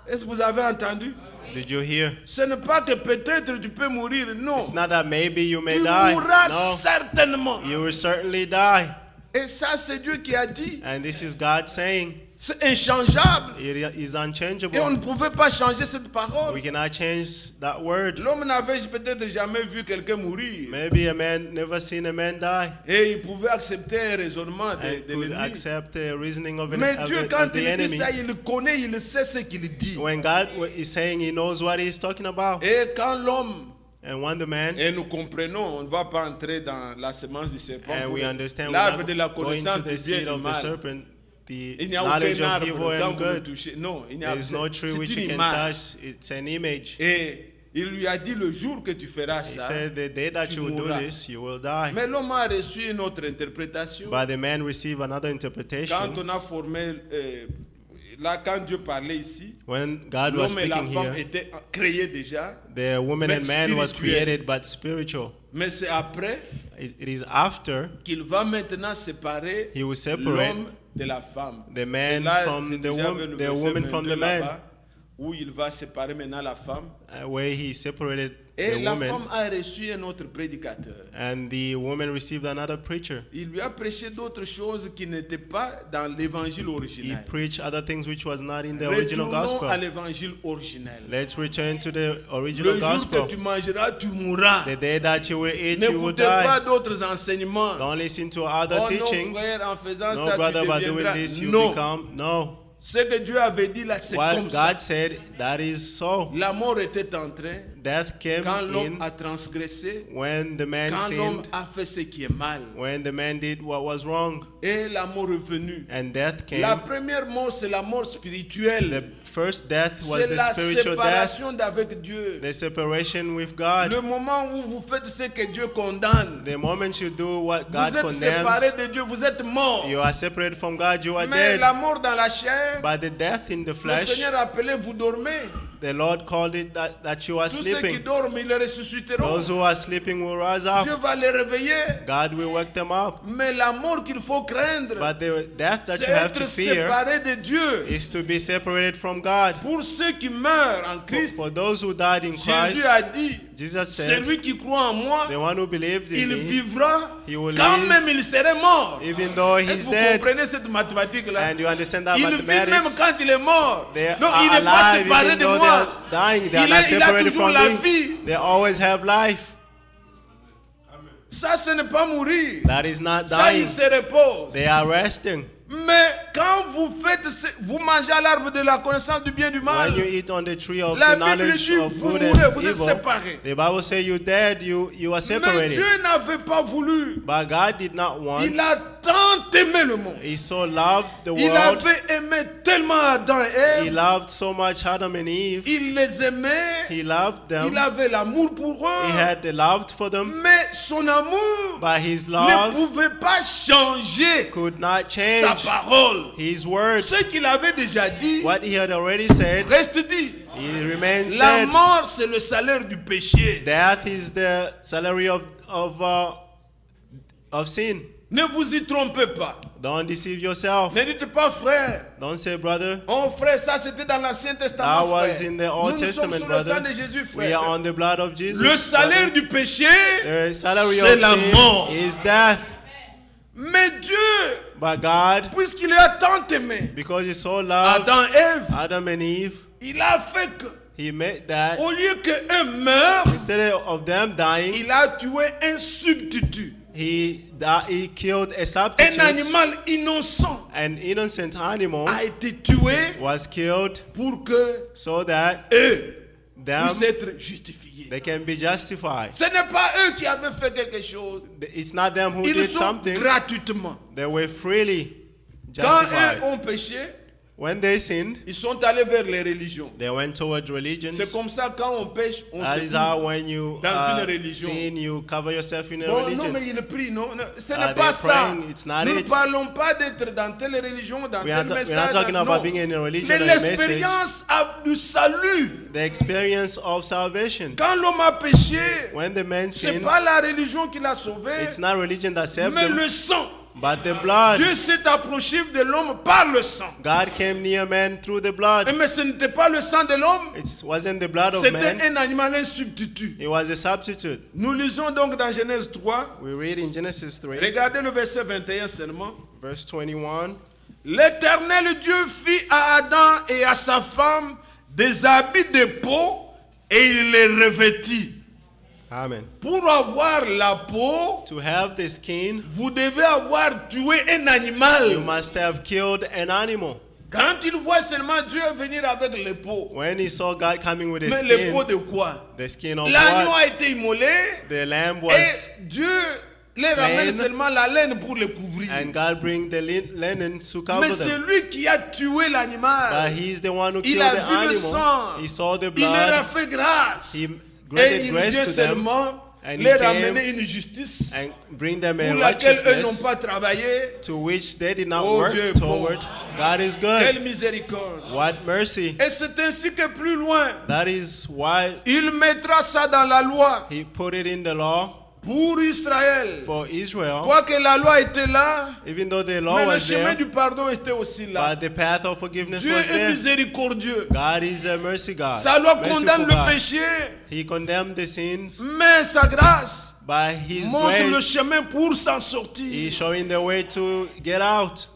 Est-ce que vous avez entendu? Did you hear? Ce n'est pas que peut-être tu peux mourir, non. It's not that maybe you may Tu die. mourras No, certainement. you will certainly die. Et ça, c'est Dieu qui a dit. And this is God saying. C'est inchangeable. It is Et on unchangeable. ne pouvait pas changer cette parole. We cannot change that word. L'homme n'avait peut-être jamais vu quelqu'un mourir. Maybe a man never seen a man die Et il pouvait accepter un raisonnement and de could l'ennemi. accept the reasoning of, Mais Dieu, quand the il dit enemy. ça, il connaît, il sait ce qu'il dit. When God is saying he knows what he's talking about. Et quand l'homme, And when the man, et nous comprenons, on ne va pas entrer dans la semence du serpent, and pour we understand l'arbre we're de la not going connaissance to du the bien seed et du of the mal. serpent, the Il n'y a knowledge aucun of evil arbre quand and vous le good. touchez. Non, il n'y a There is no tree which c'est you une can image. touch. It's an image. Et il lui a dit le jour que tu feras He ça, said the day that tu you will do mourras. this, you will die. Mais l'homme a reçu une autre interprétation. But the man received another Quand interpretation. on a formé, là, quand Dieu parlait ici, When God was l'homme et la speaking femme here, étaient créés déjà, the woman mais and man was spirituel. created but spiritual. mais c'est après It is after qu'il va maintenant séparer he will separate l'homme de la femme. the man C'est là, from c'est the déjà woman- vers le the verset woman from 22 the man. là-bas, où il va séparer maintenant la femme. where he separated Et the la woman, femme a reçu un autre prédicateur. and the woman received another preacher. Il lui a prêché d'autres choses qui n'étaient pas dans l'évangile He original. preached other things which was not in the original Retournons gospel. à l'évangile originel. Let's return to the original Le jour gospel. que tu mangeras, tu mourras. The day that you will eat, you will N'écoutez pas die. d'autres enseignements. Don't listen to other Oh non, teachings. frère, en faisant No, ça, brother, tu by doing deviendras. this, you Non. become. No. Ce que Dieu avait dit là, c'est What comme ça. God said, that is so. La mort était en train. Death came Quand l'homme in a transgressé, when the man quand l'homme sinned, a fait ce qui est mal, when the man did what was wrong, et la mort est venue. and death came. La première mort, c'est la mort spirituelle. The first death was C'est the la spiritual death, séparation d'avec Dieu. the separation with God. Le moment où vous faites ce que Dieu condamne, The moment you do what vous God êtes séparé condemns, de Dieu, vous êtes mort. you are separated from God, you are Mais dead. la mort dans la chair, By the death in the le flesh, Seigneur appelait, vous dormez. the Lord called it that you are Tous ceux qui sleeping. dorment, ils les ressusciteront. Those who are sleeping will rise up. Dieu va les réveiller. God will wake them up. Mais la mort qu'il faut craindre, But the death that c'est you have to être fear séparé de Dieu. is to be separated from God. Pour ceux qui meurent en For, Christ, for those who died in Jésus Christ, a dit, Jesus said, celui qui croit en moi, the one who believes in il me, vivra he will quand live même il serait mort. even though Est-ce he's que vous dead. comprenez cette mathématique-là? And you understand that Il vit même mathematics? quand il est mort. They Non, are il n'est pas alive séparé even de though they moi. are dying. They are Il not a separated toujours from la me. vie. They always have life. Ça, ce n'est pas mourir. That is not Ça, dying. il se repose. They are resting. Mais quand vous mangez à l'arbre de la connaissance du bien et du mal, When you eat on the tree of la the Bible knowledge dit, of vous good mourrez, and vous êtes evil, séparés. the Bible says you dead, you are Mais separated. Dieu n'avait pas voulu. But God did not want. Il a tant aimé le monde. He so loved the Il world. avait aimé tellement Adam et He Ève. loved so much Adam and Eve. Il les aimait. He loved them. Il avait l'amour pour He eux. had the love for them. Mais son amour But his ne love pouvait pas changer could not sa change parole. his words. Ce qu'il avait déjà dit What he had already said, reste dit. he remains La said. mort, c'est le salaire du péché. Death is the salary of sin. Ne vous y trompez pas. Don't deceive yourself. Ne dites pas, frère. Don't say, brother. Oh, frère, ça c'était dans l'Ancien That Testament, was frère. in the Nous, Old nous sommes Testament, sur le sang brother. de Jésus, We are frère. on the blood of Jesus. Le salaire brother. du péché, The salary c'est of la sin mort. is death. Mais Dieu, But God, puisqu'il a tant aimé because he so loved Adam et Ève, Adam and Eve, il a fait que, he made that au lieu qu'eux meurent, instead of them dying, il a tué un substitut, he killed a un substitute. animal innocent An innocent animal a été tué was killed pour que so that eux them puissent être justifiés. they can be justified. Ce n'est pas eux qui avaient fait quelque chose. It's not them who Ils did sont something. gratuitement. They were freely Quand eux justified. ont péché, when they sinned, ils sont allés vers les religions. they went toward religions. C'est comme ça, quand on pêche, on That se is how couvre when you dans une religion. sin, you cover yourself in a Non, religion. non, mais il prie, non, non, ce n'est They're pas ça. praying, it's not Nous ne it. parlons pas d'être dans telle religion, dans We are tel we're message. not talking about non. being in a religion Mais or a message. l'expérience du salut. The experience of salvation. Quand l'homme a péché, When the man c'est sinned, pas la religion qui l'a sauvé, it's not religion that saved mais him, le sang. but the blood. Dieu s'est approché de l'homme par le sang. God came near man through the blood. Mais ce n'était pas le sang de l'homme, It wasn't the blood of c'était man. un animal, un substitut. It was a substitute. Nous lisons donc dans Genèse 3, We read in Genesis 3, regardez le verset 21 seulement. verse 21. L'Éternel Dieu fit à Adam et à sa femme des habits de peau et il les revêtit. Amen. Pour avoir la peau, To have the skin, vous devez avoir tué un you animal. must have killed an animal. Quand il voit seulement Dieu venir avec les peaux, When he saw God coming with his mais les peaux skin, de quoi? the skin of L'agneau what? a été immolé The lamb was, et Dieu les ramène slain. seulement la laine pour les couvrir. and God bring the linen to cover Mais c'est them. lui qui a tué But l'animal. he's the one who Il killed a the vu le animal. sang. He saw the Il leur a blood. fait grâce. He Et granted il grace vient to them seulement and he les came ramener une justice and bring them pour a laquelle eux n'ont righteousness pas travaillé. to which they did not Oh, work Dieu est bon. toward. God is Quelle good. miséricorde. What mercy. Et c'est ainsi que plus loin, That is why il mettra ça dans la loi he put it in the law pour Israël. for Israel. Quoique la loi était là, Even though the law mais le was chemin there, du pardon était aussi là. but the path of forgiveness Dieu was est there. miséricordieux. God is a mercy God. Sa loi Merciful condamne le God. péché, He condemned the sins. mais sa grâce By his montre le grace, chemin pour s'en he's sortir. showing the way to get out.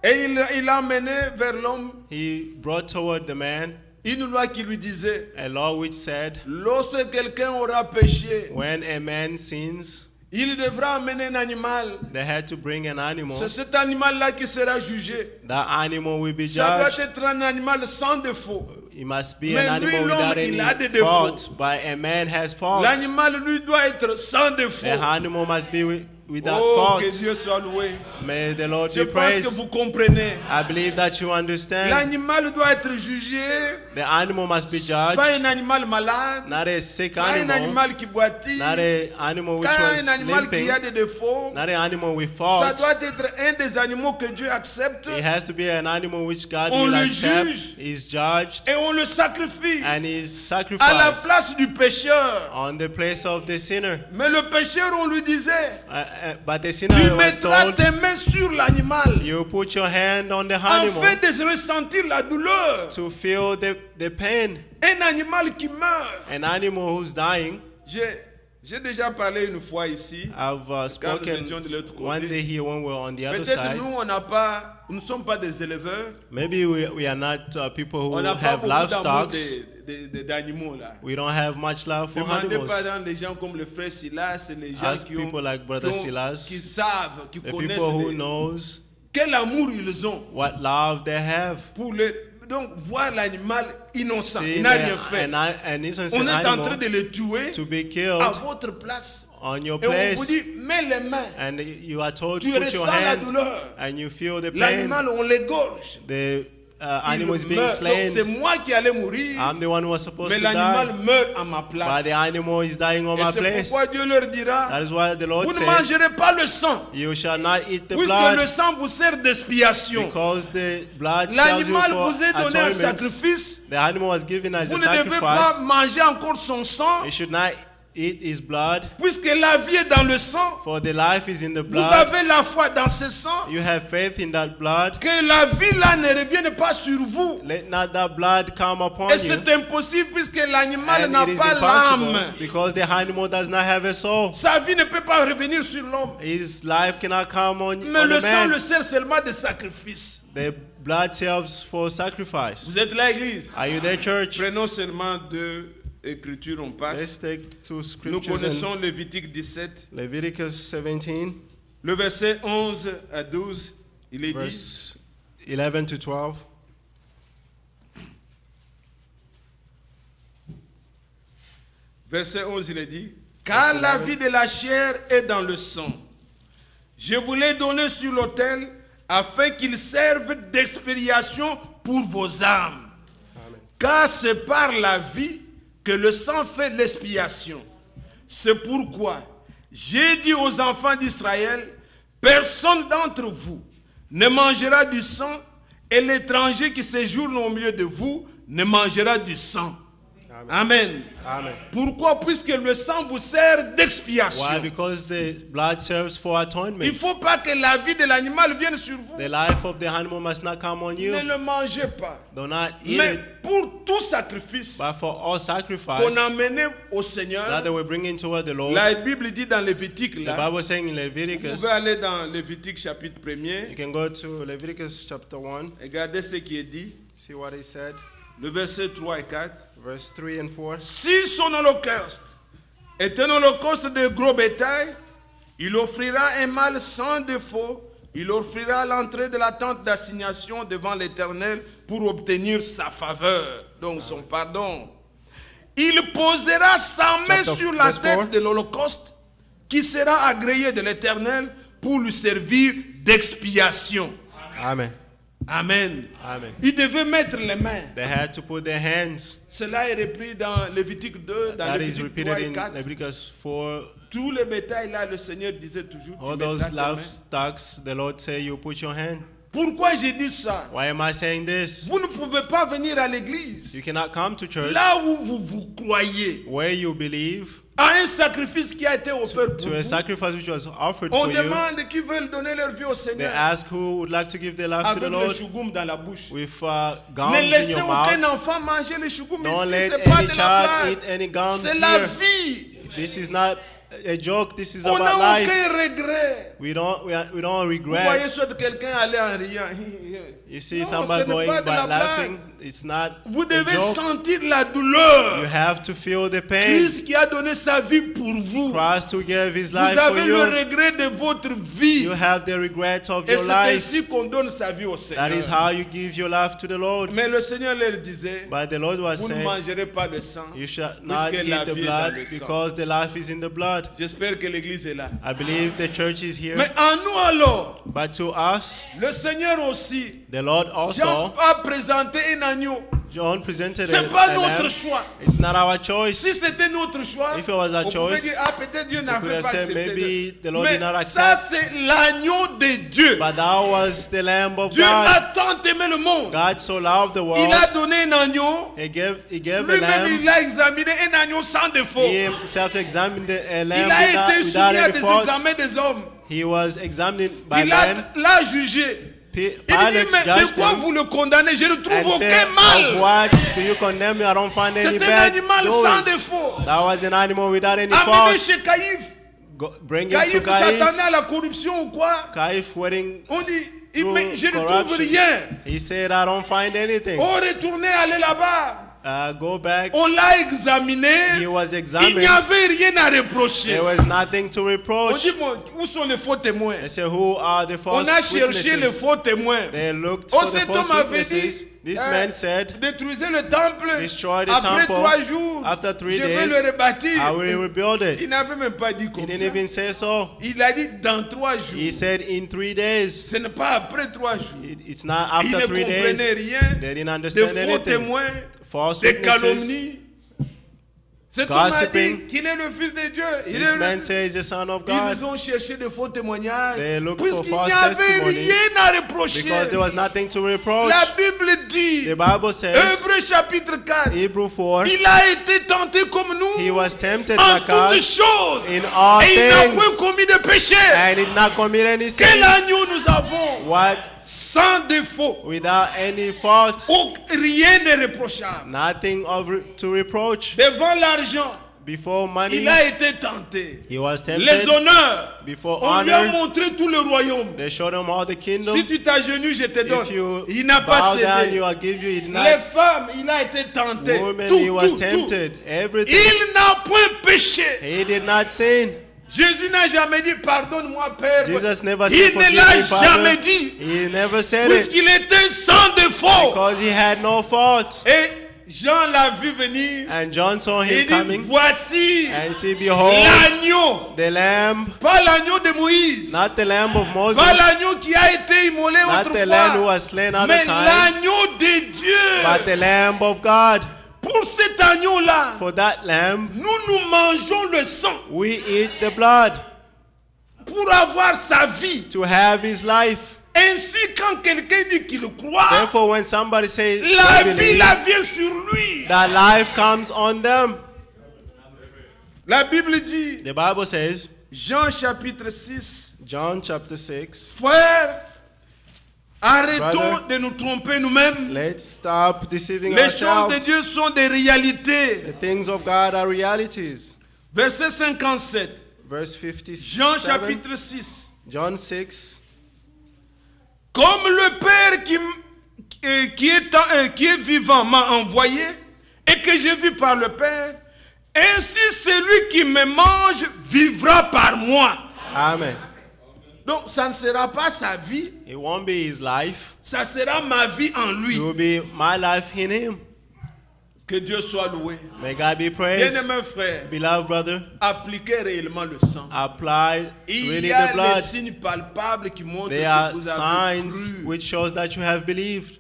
Et il a mené vers l'homme He brought toward the man une loi qui lui disait, a law which said, lorsque quelqu'un aura péché, when a man sins, il devra amener un animal. they had to bring an animal. C'est cet animal-là qui sera jugé. That animal will be Ça doit judged. être un animal sans défaut. It must be Mais an lui, animal l'homme, without il a des any défauts. fault, but a man has faults. L'animal, lui, doit être sans défaut. The animal must be without Oh, que fault. Dieu soit loué. May the Lord Je be pense que praised. vous comprenez. I believe that you understand. L'animal doit être jugé. The animal must be Pas judged, un animal malade. not a sick Pas un animal, animal qui boitille. not an animal which Pas was un animal qui limping, a des défauts. not an animal with Ça faults. doit être un des animaux que Dieu accepte. It has to be an animal which God On will le accept, juge. is judged, Et on le sacrifie and is à la sacrificed place du pécheur. on the place of the sinner. Mais le pécheur, on lui disait, But the tu sinner was mettras told, tes mains sur l'animal you put your hand on the afin animal de ressentir la douleur. to feel the pain. Un animal qui meurt. An animal who's dying. J'ai déjà parlé une fois ici. I've spoken étions de l'autre côté. one day here when we were on the other Peut-être side. nous, nous ne sommes pas des éleveurs. Maybe we are not people who On n'a pas have beaucoup d'amour livestock. d'animaux là. We don't have much love for Demandez animals. par exemple les gens comme le frère Silas, les gens Ask qui, ont, people like Brother qui ont- Silas, qui savent, qui The connaissent people who les- knows quel amour ils ont what love they have. pour le. Donc voir l'animal innocent, See il n'a rien fait. an innocent On est en train animal de le tuer to be à killed votre place. on your Et on vous place, dit, mets les mains. and you are told Tu to put your ressens la hand douleur. and you feel the pain. L'animal, on l'égorge. The Il animal is being meurt. Donc c'est slain. moi qui allais mourir, I'm the one who was supposed mais to l'animal die, meurt à ma but place. the animal is dying on Et my c'est place. pourquoi Dieu leur dira, That is why the Lord vous ne said, mangerez pas le sang, you shall not eat the puisque blood, le sang vous sert d'expiation. because the blood serves you L'animal for vous est donné en atonement. sacrifice. The animal was given as Vous a ne devez pas sacrifice. manger encore son sang, You should not eat his blood, puisque la vie est dans le sang. for the life is in the Vous blood. avez la foi dans ce sang. You have faith in that blood. Que la vie là ne revienne pas sur vous. Let not that blood come upon Et you. c'est impossible puisque l'animal And n'a it is pas impossible l'âme. because the animal does not have a soul. Sa vie ne peut pas revenir sur l'homme. His life cannot come on Mais le the sang man. le sert seulement de sacrifice. The blood serves for sacrifice. Vous êtes là, église? Are you there, church? Prenons seulement deux écritures, on passe. Let's take two Nous scriptures. connaissons Lévitique 17, In Leviticus 17, le verset 11 à 12. Il est dit, verse 11 to 12. verset 11, il est dit, car la vie de la chair est dans le sang. Je vous l'ai donné sur l'autel afin qu'il serve d'expiation pour vos âmes. Car c'est par la vie que le sang fait l'expiation. C'est pourquoi j'ai dit aux enfants d'Israël, personne d'entre vous ne mangera du sang, et l'étranger qui séjourne au milieu de vous ne mangera du sang. Amen. Amen. Pourquoi? Puisque le sang vous sert d'expiation. Why? Because the blood serves for Il atonement. ne faut pas que la vie de l'animal vienne sur vous. The life of the animal must not come on you. Ne le mangez pas. Do not eat Mais it. pour tout sacrifice But for all sacrifice qu'on amenait au that Seigneur, they were bringing toward the Lord, la Bible dit dans Lévitique, the là, Bible saying in vous Leviticus, pouvez aller dans Lévitique chapitre you 1er, can go to Leviticus chapter 1, regardez ce qui est dit, see what he said, le verset 3 et 4. verse 3 and 4. Si son holocauste est un holocauste de gros bétail, il offrira un mâle sans défaut, il offrira à l'entrée de la tente d'assignation devant l'Éternel pour obtenir sa faveur, donc son pardon. Il posera sa main Chapter- sur la verse 4. tête de l'holocauste qui sera agréé de l'Éternel pour lui servir d'expiation. Amen. Amen. Amen. Il devait mettre les mains. They had to put their hands. Cela est repris dans Lévitique 2, dans That is Lévitique repeated 3 et in 4. Leviticus 4. Tous les bétails là, le Seigneur disait toujours, tu All mettras those tes mains. livestocks, the Lord say you put your hand. Pourquoi j'ai dit ça? Why am I saying this? Vous ne pouvez pas venir à l'église You cannot come to church là où vous croyez where you believe à un sacrifice qui a été offert pour to a vous. sacrifice which was offered On for you. demande qui veulent donner leur vie au They Seigneur ask who would like to give their life to avec the le Lord chougoum dans la bouche. with gums Ne in laissez your aucun mouth. enfant manger le chougoum Don't ici, let c'est pas any de la child blague. eat any gums C'est la here. vie. This is not a joke. This is On n'a about life. aucun regret. We don't Vous voyez regret. soit quelqu'un aller en riant. You see Non, somebody ce n'est going pas de la by laughing. blague. It's not Vous a devez joke. sentir la You douleur. have to feel the pain. Christ qui a donné sa vie pour vous. Christ to give His Vous life for avez le you. regret de votre vie. You have the regret of Et your c'est life. ainsi qu'on donne sa vie au That is Seigneur. how you give your life to the Lord. Mais le Seigneur leur disait, But the Lord was vous ne saying, mangerez pas de sang. you shall not puisque eat la the vie est dans blood le sang. because the life is in the blood. J'espère que l'église est là. I believe the church is here. Mais en nous alors, But to us, le Seigneur aussi, the Lord Jean also, a présenté un agneau. John presented C'est a pas lamb. notre choix. It's not our choice. Si c'était notre choix, If it was our on pouvait choice, dire, ah, peut-être Dieu could n'avait have pas said, accepté. maybe the Lord Mais did not ça, accept. c'est l'agneau de Dieu. But that was the Lamb of Dieu God. a tant aimé le monde. God so loved the Il world. a donné un agneau. He gave a Lui-même, lamb. il a examiné un agneau sans défaut. He himself examined a Il lamb a été without soumis à any des fault. examens des hommes. He was examined by Il men. l'a jugé. Il dit, Pilate mais de judged quoi him vous le condamnez? Je ne trouve and said, aucun of mal. what do you condemn me? I don't find any C'est un bad animal sans doing. défaut. That was an animal without any Amené fault. chez Caïphe. Bring it to Caïphe Caïphe. s'attendait à la corruption ou quoi? Caïphe waiting On dit, through mais je ne trouve corruption. rien. He said, I don't find anything. On retournait aller là-bas. Go back. On l'a examiné. He was Il n'y examined. avait rien à reprocher. There was nothing to On reproach. dit, bon, où sont les faux témoins? They said, who are the On false a cherché les witnesses? faux témoins. They looked Oh, for the cet false homme avait dit, witnesses. This man said, détruisez le temple. destroy the Après temple. 3 jours, After 3 je vais days, le rebâtir. I will rebuild Il it. n'avait même pas dit He comme didn't ça. even say so. Il a dit dans 3 jours. He said in 3 days. Ce n'est pas après 3 jours. It's not Il after ne 3 comprenait days. rien. They didn't Des understand faux anything. témoins, False des witnesses. calomnies. Cet homme a dit Gossiping. qu'il est le fils de Dieu. Il This est man le... says the son of God. Ils ont cherché de faux témoignages. They looked for Puisqu'il false n'y avait testimony. rien à reprocher. Because there was nothing to reproach. La Bible dit, The Bible says, Hébreux chapitre 4, Hebrew 4, il a été tenté comme nous he was tempted en like toutes us choses. in all Et il n'a things point commis de péché. and did not commit any Quel sins. agneau nous avons What? sans défaut. Without any fault. Rien n'est reprochable. Nothing to reproach. Devant l'argent, Before money, il a été tenté. he was Les tempted. honneurs, Before on lui a honor, montré tout le royaume. they showed him all the kingdom. Si tu t'agenouilles, je te donne. If you Il n'a pas bow down, cédé. you will give you. He did Les not. femmes, il a été tenté. Women, Tout, he was tout, tout. tempted. Everything. Il n'a point péché. He did not sin. Jésus n'a jamais dit pardonne-moi, Père. Jesus never Il said ne forgive l'a me, Father. jamais dit. He never said it Puisqu'il était sans défaut. because he had no fault. Et Jean l'a vu venir, And John saw il him dit, coming. voici And see, behold, l'agneau. the lamb, Pas l'agneau de Moïse. not the lamb of Moses, Pas l'agneau qui a été immolé not the lamb who autrefois. was slain at Mais the time, l'agneau de but Dieu. the lamb of God. Pour cet agneau-là, For that lamb, nous mangeons le sang we eat the blood pour avoir sa vie. to have his life. Ainsi, quand quelqu'un dit qu'il croit, Therefore, when somebody says, la "I vie believe," la vient sur lui. that life comes on them. La Bible dit, The Bible says, Jean chapitre 6, John chapter 6, frères, arrêtons Brother, de nous tromper nous-mêmes. let's stop deceiving Les choses de ourselves. Dieu sont des réalités. The things of God are realities. Verset 57, Verse 57. Jean chapitre 6. John 6. Comme le Père qui est vivant m'a envoyé et que j'ai vu par le Père, ainsi celui qui me mange vivra par moi. Amen. Donc ça ne sera pas sa vie, It won't be his life. ça sera ma vie en lui. It will be my life in him. Que Dieu soit loué. May God be praised. Bien-aimé frère, Beloved brother, appliquez réellement le sang. apply Il really y a the des blood. signes palpables qui montrent There que are vous avez signs cru. which shows that you have believed.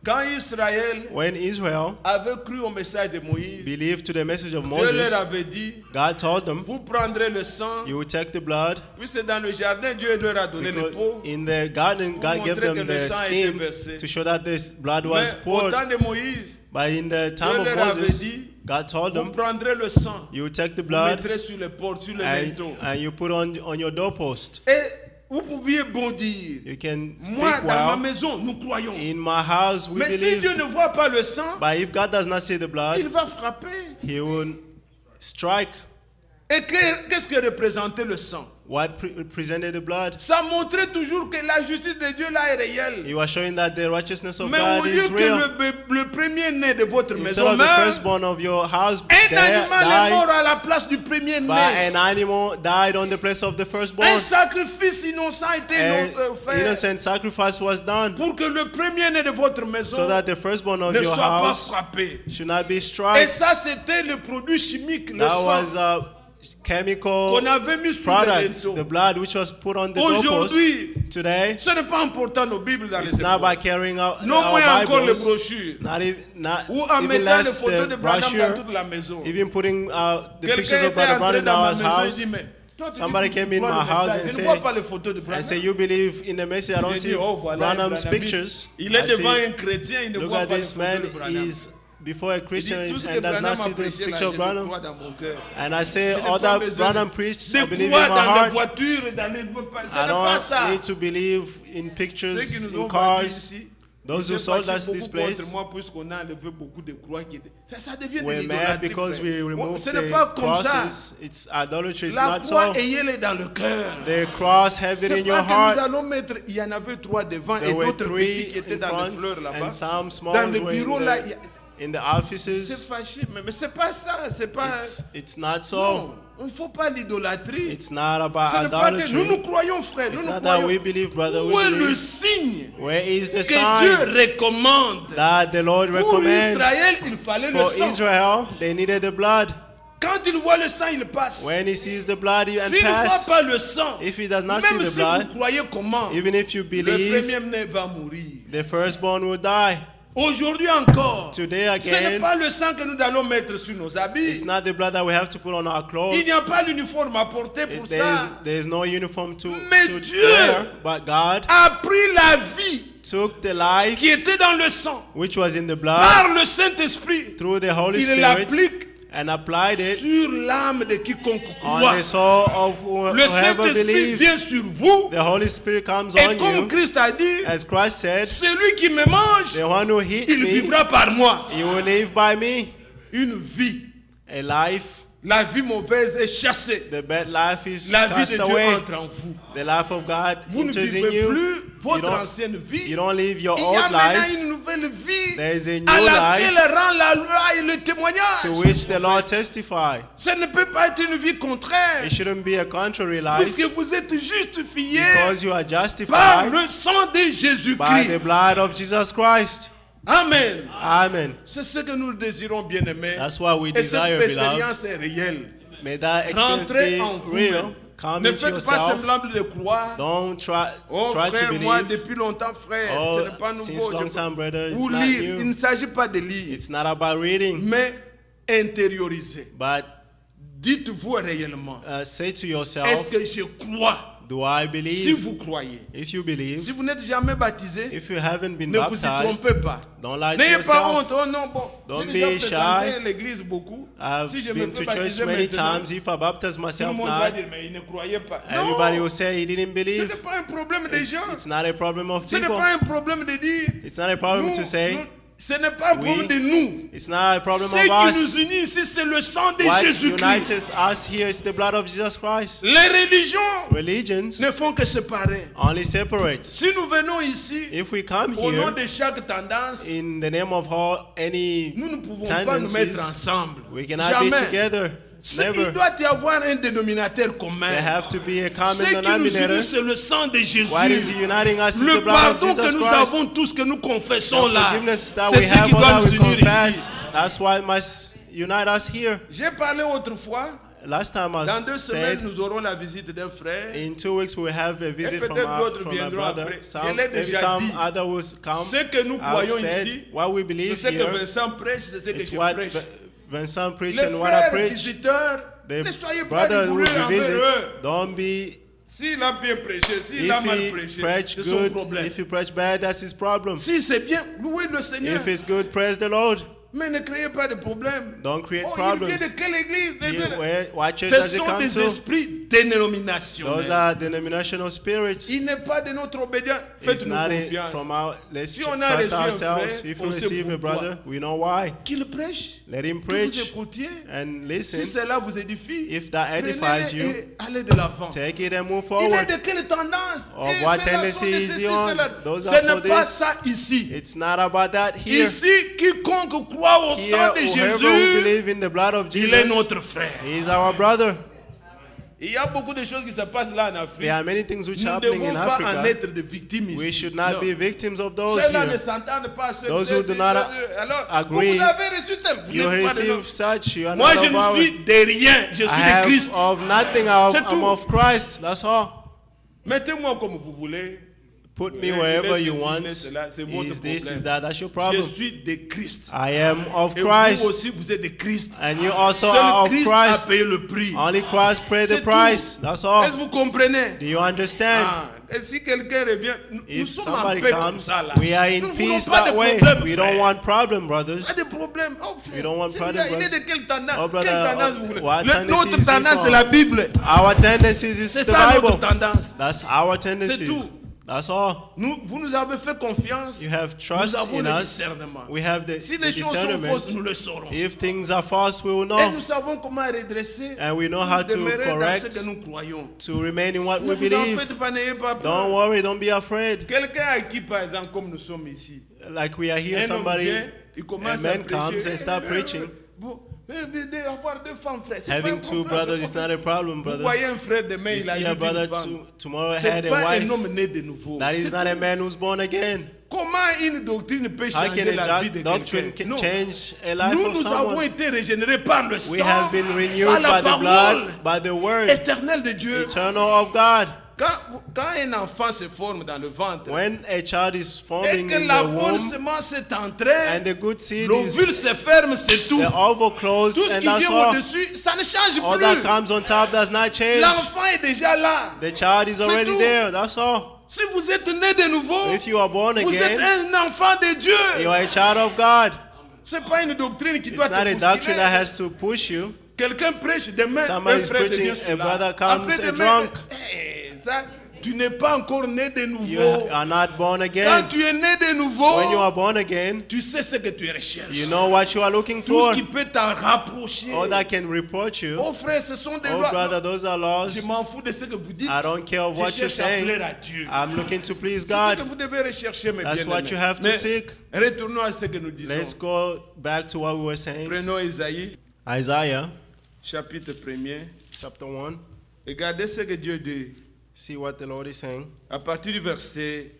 Quand Israël When Israel avait cru au message de Moïse, believed to the message of Dieu Moses, leur avait dit, God told them, vous prendrez le sang, you will take the blood. puisque dans le jardin, Dieu leur a donné le Because pot. in the garden, God gave them the skin to show that this blood was Mais au poured. temps de Moïse, But in the time Dieu of leur avait Moses, dit, God told vous them, prendrez le sang, you will take the vous blood mettrez sur les portes, sur les and linteaux. you put on your doorpost. Et vous pouviez bondir. You can Moi, speak dans ma well. maison, nous croyons. In my house, we Mais si believe. Dieu ne voit pas le sang, But if God does not see the blood, il va frapper. He will strike. Et qu'est-ce que représentait le sang? What represented the blood? Ça montrait toujours que la justice de Dieu là est réelle. He was showing that the righteousness of Mais au God lieu is que real. le premier-né de votre Instead maison of the meurt, firstborn of your house un animal est mort died, à la place du but premier-né. an animal died on the place of the firstborn. Un sacrifice innocent était An fait innocent sacrifice was done pour que le premier-né de votre maison so that the firstborn of ne your soit pas house frappé. should not be Et struck. ça, c'était le produit chimique, le That sang was a chemical qu'on avait mis sur les product, linteaux. the blood which was put on the doorpost. Aujourd'hui, Today, ce n'est pas important nos Bibles dans les it's not by écoles. carrying out Non our moins encore les Bibles, brochures. not Ou en even mettant les less photos de the Branham dans brochure, toute la maison. even putting the Quelqu'un pictures of était Brother entré Branham in dans ma our maison et house dit, mais toi, tu Somebody dis que tu came in crois my le house message. and Je ne say- vois pas les photos de and Branham. say, you believe in the message, I don't J'ai see dit, oh voilà, Branham's un pictures. Il est I devant see, un chrétien, il ne look voit at pas les this photos man, de Branham. he's before a Il dit, Christian tout ce que and does Branham not a see the prêché là, picture je of le Branham. crois dans mon cœur. And I say, Je n'ai all pas that besoin Branham preached, I de believe in croire my dans les heart. voitures, dans les... Ce I n'est pas ça. don't need to believe in Ceux pictures, qui nous in ont vendus cars. ici, Those ils who se sold fâchaient us this beaucoup contre place moi puisqu'on a enlevé beaucoup de croix qui étaient... Ça devient de were mad l'idolâtrie, because frère. we removed Ce n'est pas the comme ça. crosses. It's idolatry, it's La not croix, so. ayez-le dans le cœur. The cross, have it C'est in your pas que nous heart. allons mettre... Il y en avait 3 devant et There were d'autres petits 3 qui étaient in dans les front fleurs là-bas. and some small Dans ones le were bureau in là, the c'est offices. fâché. Mais c'est pas ça. C'est pas... It's not so. Non, il ne faut pas l'idolâtrie. It's not about Ce n'est pas que nous idolatry. croyons, frère. It's Nous not that croyons. we believe, brother. Où We est le believe. signe Where is the que sign Dieu recommande? that the Lord Pour recommends? Israël, il fallait le For sang. Israel, they needed the blood. Quand il voit le sang, il passe. When he sees the blood, and S'il ne voit pass. pas le sang, If he does not see même the si blood, vous croyez comment, even if you le believe, premier-né va mourir. the firstborn will die. Aujourd'hui encore, Today ce n'est again, pas le sang que nous allons mettre sur nos habits. it's not the blood that we have to put on our clothes. Il n'y a pas l'uniforme à porter pour ça. There is no uniform to Mais Dieu wear, but God a pris la vie took the life qui était dans le sang which was in the blood par le Saint-Esprit. through the Holy Il Spirit l'applique and applied it sur l'âme de quiconque on croit. the soul of Le whoever Saint-Esprit believes. vient sur vous. The Holy Spirit comes Et on comme you. Christ a dit, As Christ said, celui qui me mange, the one who hit il me, vivra par moi. he will live by me. Une vie. A life, La vie mauvaise est chassée. the bad life is La vie de cast Dieu away. entre en vous. The life of God Vous ne enters in vivez you. plus votre don't- ancienne vie. You don't live your Il y a old maintenant life une nouvelle vie There is a à new laquelle life rend la loi et le témoignage. to which the Lord testified. Ça ne peut pas être une vie contraire. It shouldn't be a contrary life Puisque vous êtes justifiés because you are par justified le sang de by Jésus-Christ. the blood of Jesus Christ. Amen. Amen. C'est ce que nous désirons, bien-aimés. That's what we Et cette desire, beloved. expérience est réelle. May that experience Rentrez be en vous. real. Come Ne into faites pas yourself. semblant de croire. Don't try Oh to frère, moi believe. depuis longtemps frère, Oh, ce n'est pas nouveau. since long time, brother, it's Ou not lire, new. il ne s'agit pas de lire, It's not about reading, mais intérioriser. but Dites-vous réellement, say to est-ce yourself, que je crois? do I Si believe? vous croyez, If you believe, si vous n'êtes jamais baptisé, if you haven't been ne vous y baptized, trompez pas. don't lie to N'ayez pas yourself. honte. Oh non, bon, Don't j'ai déjà be fréquenté shy. l'église beaucoup. I've Si je me been fais to church baptiser many maintenant, times. If I baptize tout le myself monde va now, dire, mais il ne croyait pas. everybody Non, will say he didn't ce believe. n'est pas un problème des gens. It's not a problem of Ce n'est people. pas un problème de dire. It's not a problem Nous, to say. ce n'est pas un problème de nous. It's not a problem Ce of qui us. nous unit ici, c'est le sang de What Jésus-Christ. unites us here is the blood of Jesus Christ. Les religions Religions ne font que séparer. only separate. Si nous venons ici, If we come au nom here de chaque tendance, in the name of any nous ne pouvons pas nous mettre tendencies, ensemble. we cannot be Jamais. together. Il Never. doit y avoir un dénominateur commun. There have to be a Ce common qui nous denominator. unit, c'est le sang de Jésus. What is uniting us is the Le blood of pardon que Jesus nous Christ. avons tous, que nous confessons The là, forgiveness that c'est we ce have qui or doit that nous we unir ici. confess. That's why must unite us here. J'ai parlé autrefois. Last time I Dans 2 semaines, said, nous aurons la visite d'un frère. in 2 weeks we will have a visit from peut-être d'autres our viendront brother. après. Some, Je l'ai maybe déjà some dit. other will come. Ce que nous I've croyons said, ici, what we c'est believe ce que here, Vincent prêche, c'est ce que it's je what prêche. Vincent preach Les and what I frères preach. visiteurs, The ne soyez pas brothers who rigoureux envers visit, eux. don't be. S'il a bien prêché, s'il a If mal he prêché, preach c'est son good, problème. if he preach bad, that's his problem. Si c'est bien, louez le Seigneur. If it's good, praise the Lord. Mais ne créez pas de problèmes. Don't create Oh, il problems. vient de quelle église? What church Ce does it sont come des to? esprits Those dénominationnels. are denominational spirits. Il n'est pas de notre obédience. It's Faites-nous not confiance. from our. Let's Si on a trust reçu un ourselves. frère, If on we sait receive a pourquoi. brother, we know why. Qu'il prêche. Let him Que vous preach écoutiez. and Si listen. cela vous édifie, If that edifies prenez-les you, et allez de l'avant. take it and move Il est forward. de quelle tendance? Of Et what c'est la tendency faute de is ceci, he on? cela. Those Ce are for n'est pas this. ça ici. It's not about that here. Ici, quiconque croit au Here, sang de whoever who Jésus, believe in the blood of il est Jesus, notre frère. he is our brother. Il y a beaucoup de choses qui se passent là en Afrique. There are many things which Nous are ne happening devons in pas en Africa. être des victimes ici. We should not Non. be victims of those Ceux-là ne here. s'entendent pas. Those who do not Alors, agree, vous avez reçu tel. Vous You n'êtes pas de receive nous. such, you are Moi, not je of ne our. suis de rien. Je suis I de have Christ. of nothing, C'est I'm tout. of Christ. That's all. Mettez-moi comme vous voulez. Put me Il est wherever ceci, you il est want. cela, c'est votre Is this, problème. is that? That's your Je problem. suis de Christ. I am of Et vous Christ. aussi, vous êtes de Christ. And you also Seul are of Christ a Christ. payé le prix. Only Christ paid the C'est price. tout. That's Est-ce all. que vous comprenez? Do you understand? Ah, et si quelqu'un revient, nous If sommes en somebody paix comme comes, ça là. we are in Nous ne voulons peace pas that de way. problème, We don't frère. want problem, brothers. Pas de problème. Oh, frère, We don't want celui-là, problem, il est brothers. de quelle tendance? Oh, brother, Quelle tendance oh, vous voulez? what tendency Notre is he tendance, from? c'est la Bible. Our tendencies is C'est the ça Bible. notre tendance. That's our tendencies. tout. That's all. Vous nous avez fait confiance. You have Nous trust avons in le us. discernement. We have the Si les choses sont discernment. fausses, nous le saurons. If things are false, we will Et know. nous savons comment redresser. And we know how to demeurer dans ce correct, que nous croyons. to remain in what Ne we vous en believe. faites pas, n'ayez pas Don't peur. worry, don't be afraid. Quelqu'un à qui, par exemple, comme nous sommes ici, Like we are here, un homme somebody, vient, il a commence à man prêcher. comes and start preaching. Bon, avoir deux femmes, frère, c'est pas un Having two problème. brothers is not a problem, Vous brother. voyez un frère demain, You il a see eu a une brother femme. tomorrow had C'est a pas un wife. homme né de nouveau. That is C'est not a tout. man who's born again. Comment une doctrine peut How changer can la a vie de doctrine quelqu'un? can Non. change a life Nous, of nous avons someone? été régénérés par le sang, We have been par renewed la by the parole blood, by the word, éternelle de Dieu. eternal of God. Quand un enfant se forme dans le ventre, When a child is et forming que in la the bonne womb semence est entrée, and the good seed is l'ovule se ferme, c'est tout. the oval closed Tout ce and qui that's vient all. au-dessus, ça ne change All that plus. comes on top does not change. L'enfant est déjà là. The child is already tout. there. That's all. Si vous êtes né de nouveau, If you are born vous êtes again, un enfant de Dieu. you are a child of God. C'est pas une doctrine qui It's doit not te a doctrine that bousculer. has to push you. Quelqu'un prêche demain, Somebody un is frère preaching, devient a celui-là. brother comes Après a demain, drunk. ça, tu n'es pas encore né de You nouveau. are not born Quand again. tu es né de When you nouveau, are born again, tu sais ce que tu recherches. you know what you are looking Tout for. ce qui peut t'en rapprocher. All that can report you. Oh frère, ce sont des Oh lois. brother, those are laws. Je m'en fous de ce que vous dites. I don't care of Je what you're cherche à saying. plaire à Dieu. I'm looking to please C'est ce que God. vous devez rechercher, mes That's bien-aimés. what you have to Mais seek. retournons à ce que nous disons. Let's go back to what we were saying. Prenons Isaïe, Isaiah chapitre 1er. chapter 1. Regardez ce que Dieu dit. See what the Lord is saying. À partir du verset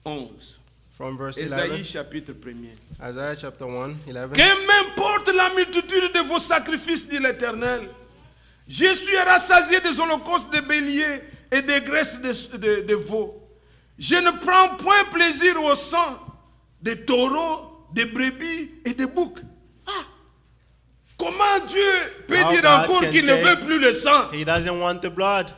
11. from verse Ésaïe 11. chapitre 1er. Isaiah chapter 1, 11. Que m'importe la multitude de vos sacrifices, dit l'Éternel. Je suis rassasié des holocaustes de béliers et des graisses de veaux. Je ne prends point plaisir au sang des taureaux, des brebis et des boucs. Ah! Comment Dieu peut How dire God encore can qu'il ne say veut plus le sang? He doesn't want the blood.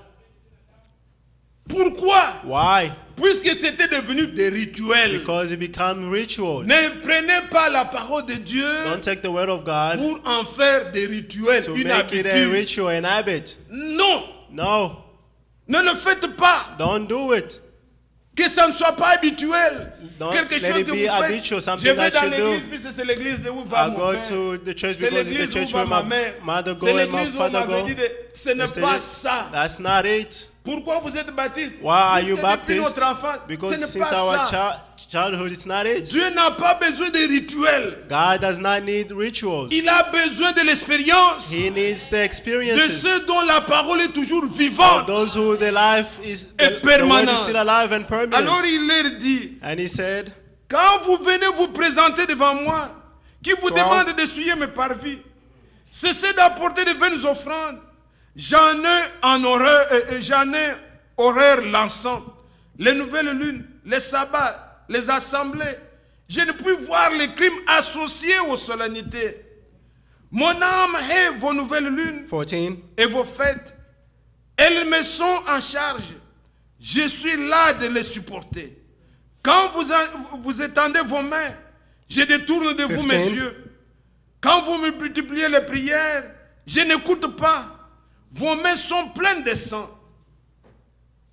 Pourquoi? Why? Puisque c'était devenu des rituels. Because it become ritual. Ne prenez pas la parole de Dieu Don't take the word of God pour en faire des rituels, to une make it a habitude. ritual, an habit. Non, No, ne le faites pas. don't do it. Que ça ne soit pas habituel. Don't Quelque let chose it que be vous faites. habitual, Je something vais that dans you do. l'église puisque c'est l'église de où va I mon go père. to the church C'est because it's the l'église où church va where ma my mère. mother go C'est and my l'église où on father m'avait go. dit ce n'est It's the- pas ça. That's not it. Pourquoi vous êtes baptiste? Why are Puisque you depuis Baptist? notre enfance, Because ce n'est since pas our ça. childhood, it's not it. Dieu n'a pas besoin de rituels. God does not need rituals. Il a besoin de l'expérience He needs the de experiences. ceux dont la parole est toujours Of vivante. those who the life is Et the word permanent. is still alive and Alors permanent. il leur dit, And he said, quand vous venez vous présenter devant moi, qui vous 12. demande d'essuyer mes parvis, cessez d'apporter de vaines offrandes. J'en ai horreur l'encens, les nouvelles lunes, les sabbats, les assemblées. Je ne puis voir les crimes associés aux solennités. Mon âme hait vos nouvelles lunes 14. et vos fêtes. Elles me sont en charge. Je suis là de les supporter. Quand vous étendez vos mains, je détourne de vous mes 15. yeux. Quand vous multipliez les prières, je n'écoute pas. Vos mains sont pleines de sang.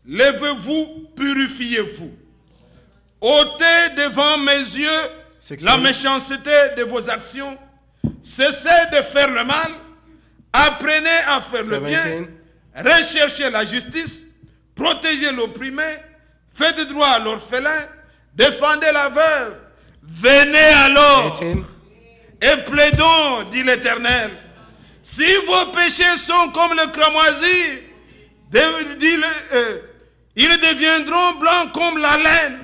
Levez-vous, purifiez-vous. ôtez devant mes yeux 16. la méchanceté de vos actions. Cessez de faire le mal. Apprenez à faire le bien. 17. Recherchez la justice. Protégez l'opprimé. Faites droit à l'orphelin. Défendez la veuve. Venez alors 18. et plaidons, dit l'Éternel. Si vos péchés sont comme le cramoisi, ils deviendront blancs comme la laine.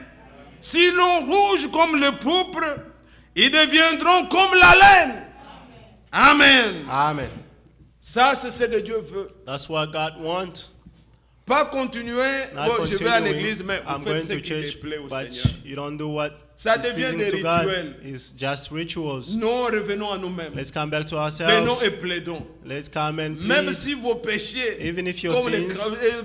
S'ils sont rouges comme le pourpre, ils deviendront comme la laine. Amen. Amen. Ça, c'est ce que Dieu veut. That's what God wants. Pas continuer, Not bon, je vais à continuing, l'église, mais I'm vous going faites ce to qui church, déplaît au but Seigneur. you don't do what Ça is devient pleasing des to God. rituels. It's just rituals. Non, revenons à nous-mêmes. Let's come back to Venons ourselves. et plaidons. Let's come and Même plead. si vos péchés, Even if your sins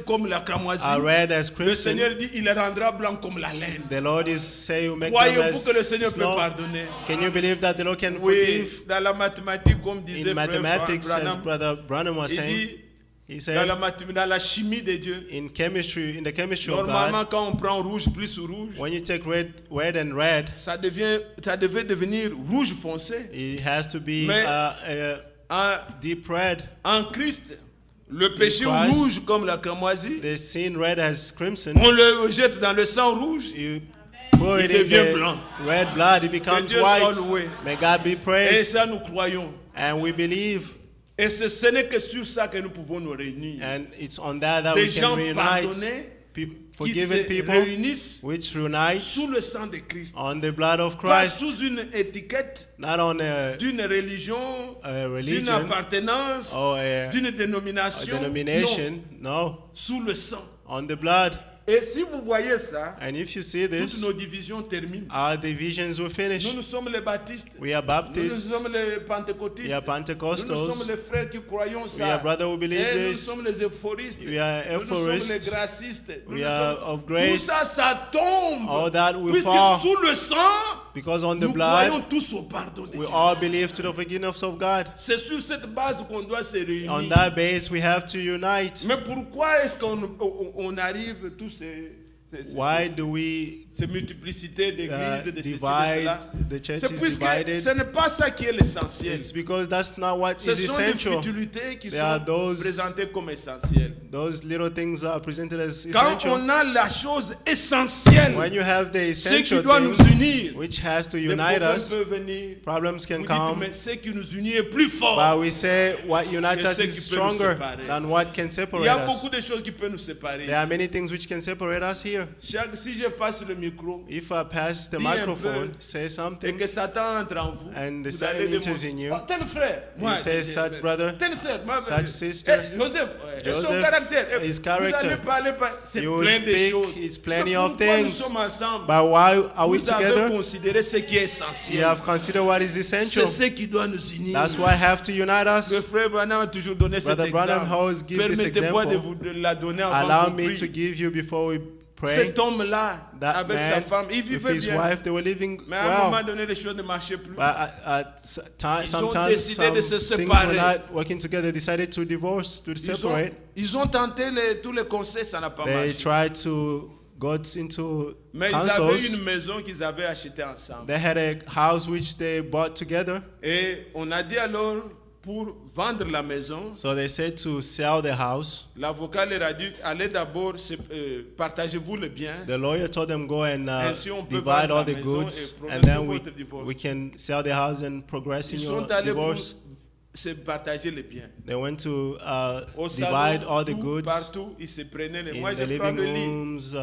comme la cramoisie, are red as le crimson, Seigneur dit, il les rendra blancs comme la laine. the Lord is say you make them Croyez-vous que le as Seigneur peut snow. pardonner? Can you believe that the Lord can Oui, forgive? dans la mathématique, comme disait In Frère mathematics, as Branham, Brother Branham was il saying, dit, he dans la said, chimie de Dieu, in chemistry, in the chemistry of normalement, God, quand on prend rouge plus rouge, when you take red and red, ça devait devenir rouge foncé. it has to be Mais- En, deep red. en Christ, le péché Christ, rouge comme la cramoisie, The sin red as crimson. on le jette dans le sang rouge. You pour Il it in devient the blanc. red blood, it becomes Dieu soit white. loué. May God be Et praised. ça, nous croyons. And we believe, Et ce n'est que sur ça que nous pouvons nous réunir. and it's on that that Des we gens can reunite. pardonnés qui Forgiven se people réunissent which reunite sous le sang de Christ. on the blood of Pas Christ, sous une étiquette not on a d'une religion, d'une religion appartenance, or a d'une dénomination. denomination. No, Non, sous le sang. on the blood. Et si vous voyez ça, And if you see toutes this, nos divisions terminent. our divisions will finish. Nous sommes les baptistes. We are Nous Baptists, sommes les pentecôtistes. we are Nous sommes Pentecostals, les frères qui croyons we are ça. brother who believe Et nous this, sommes les éphoristes. we are Nous sommes les Ephorists, gracistes. Nous we ne are sommes- of Tout grace. ça, ça tombe. All that will Puisque fall sous le sang, because on the nous croyons blood, tous au pardon de we Dieu. all believe to the forgiveness of God. C'est sur cette base qu'on doit se réunir. On that base, we have to unite. Mais pourquoi est-ce qu'on arrive tous Why do we ces multiplicités d'églises, de ceci, de divide cela? the church C'est is puisque divided? ce n'est pas ça qui est l'essentiel. It's because that's not what Ce is sont des essential. futilités qui There are sont those- présentées comme essentielles. Those little things are presented as Quand essential. on a la chose essentielle, When you have the ce qui essential doit nous things unir, which has to des unite problèmes us, peuvent venir. problems can Vous dites, come. mais ce qui nous unit est plus fort. But we say what unites Que us ce is qui peut nous stronger séparer. than what can Il separate y a us. beaucoup de choses qui peuvent nous séparer. There are many things which can separate us here. here. Si je passe le micro If I pass the Dis un microphone, peu. say et something, que Satan entre en vous, and the vous Satan allez enters démontrer, in you, oh, tel frère, moi, says, such brother, telle sœur, such sister, Joseph, et son Joseph, caractère, et his vous character. allez parler, c'est You will plein de speak, choses. it's plenty Mais of pourquoi nous things. sommes ensemble? But why are we Vous avez together? considéré ce qui est You essentiel. have considered what is essential. C'est ce qui doit nous unir. That's what have to unite us. Le frère Branham a toujours donné cet Brother Branham exemple. always give this Permettez-moi de example. vous de la donner avant Allow qu'on me prie. to give you before we pray. Cet homme-là, That avec sa man, femme, il with vivait his bien. wife, they were living Mais à un moment well. donné, les choses ne marchaient plus. But at Ils ont sometimes décidé de se some things séparer. were not working together. They decided to divorce, to separate. Ils ont tenté tous les conseils, ça n'a pas They marché. tried to go into Mais ils avaient councils. une maison qu'ils avaient achetée ensemble. They had a house which they bought together. Et on a dit alors, pour vendre la maison, So they said to sell the house. l'avocat leur a dit, allez d'abord, partagez-vous le bien. The lawyer told them go and Ainsi, on peut divide vendre all la the maison goods, et and progresser then votre divorce. we can sell the house and progress in Ils your sont allés pour divorce. se partager les biens. They went to Au divide salon, all the tout, goods partout, ils se prenaient les. in Moi, the je prends living le lit. rooms,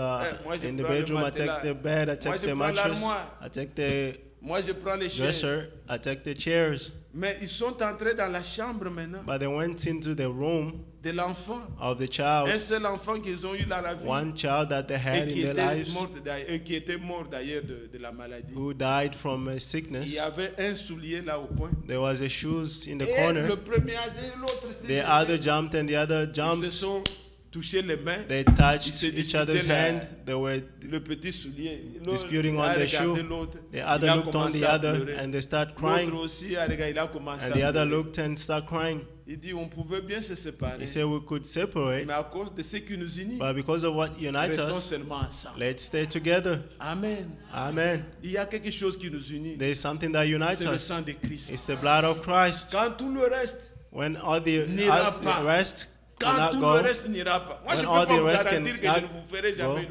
moi, je in the prends le bedroom. I matelas. take the bed, I Moi, take je the prends mattress, l'armoire. I take the Moi, je prends les chaises. dresser, I take the chairs. Mais ils sont entrés dans la chambre maintenant But they went into the room de l'enfant. of the Un child, seul enfant qu'ils ont eu dans la vie. one child that they Et had qui in their était, lives, qui était mort d'ailleurs de la maladie. who died from a Il sickness. y avait un soulier là au coin. There was a shoes in the Et corner. le premier a dit, l'autre s'est The levé. other jumped and the other Ils se jumped. sont touchés les mains. They Ils touched se each other's disputaient hand. They were le petit soulier. L'autre disputing a on the regardé shoe. l'autre. The Il other a looked on commencé the à other pleurer. and they start L'autre crying. aussi a regardé, il a commencé And à the other pleurer. looked and start crying. Il dit on pouvait bien se séparer. He said we could separate, Mais à cause de ce qui nous unit, but because of what unites restons us, seulement ensemble. let's stay together. Amen. Amen. Il y a quelque chose qui nous unit. There is something that unites C'est le us. sang de Christ. It's the blood of Christ. Quand tout le reste, When all the N'ira pas. rest quand cannot tout go, le reste n'ira pas. Moi, When je ne all peux pas the vous rest garantir que je cannot ne vous ferai go, jamais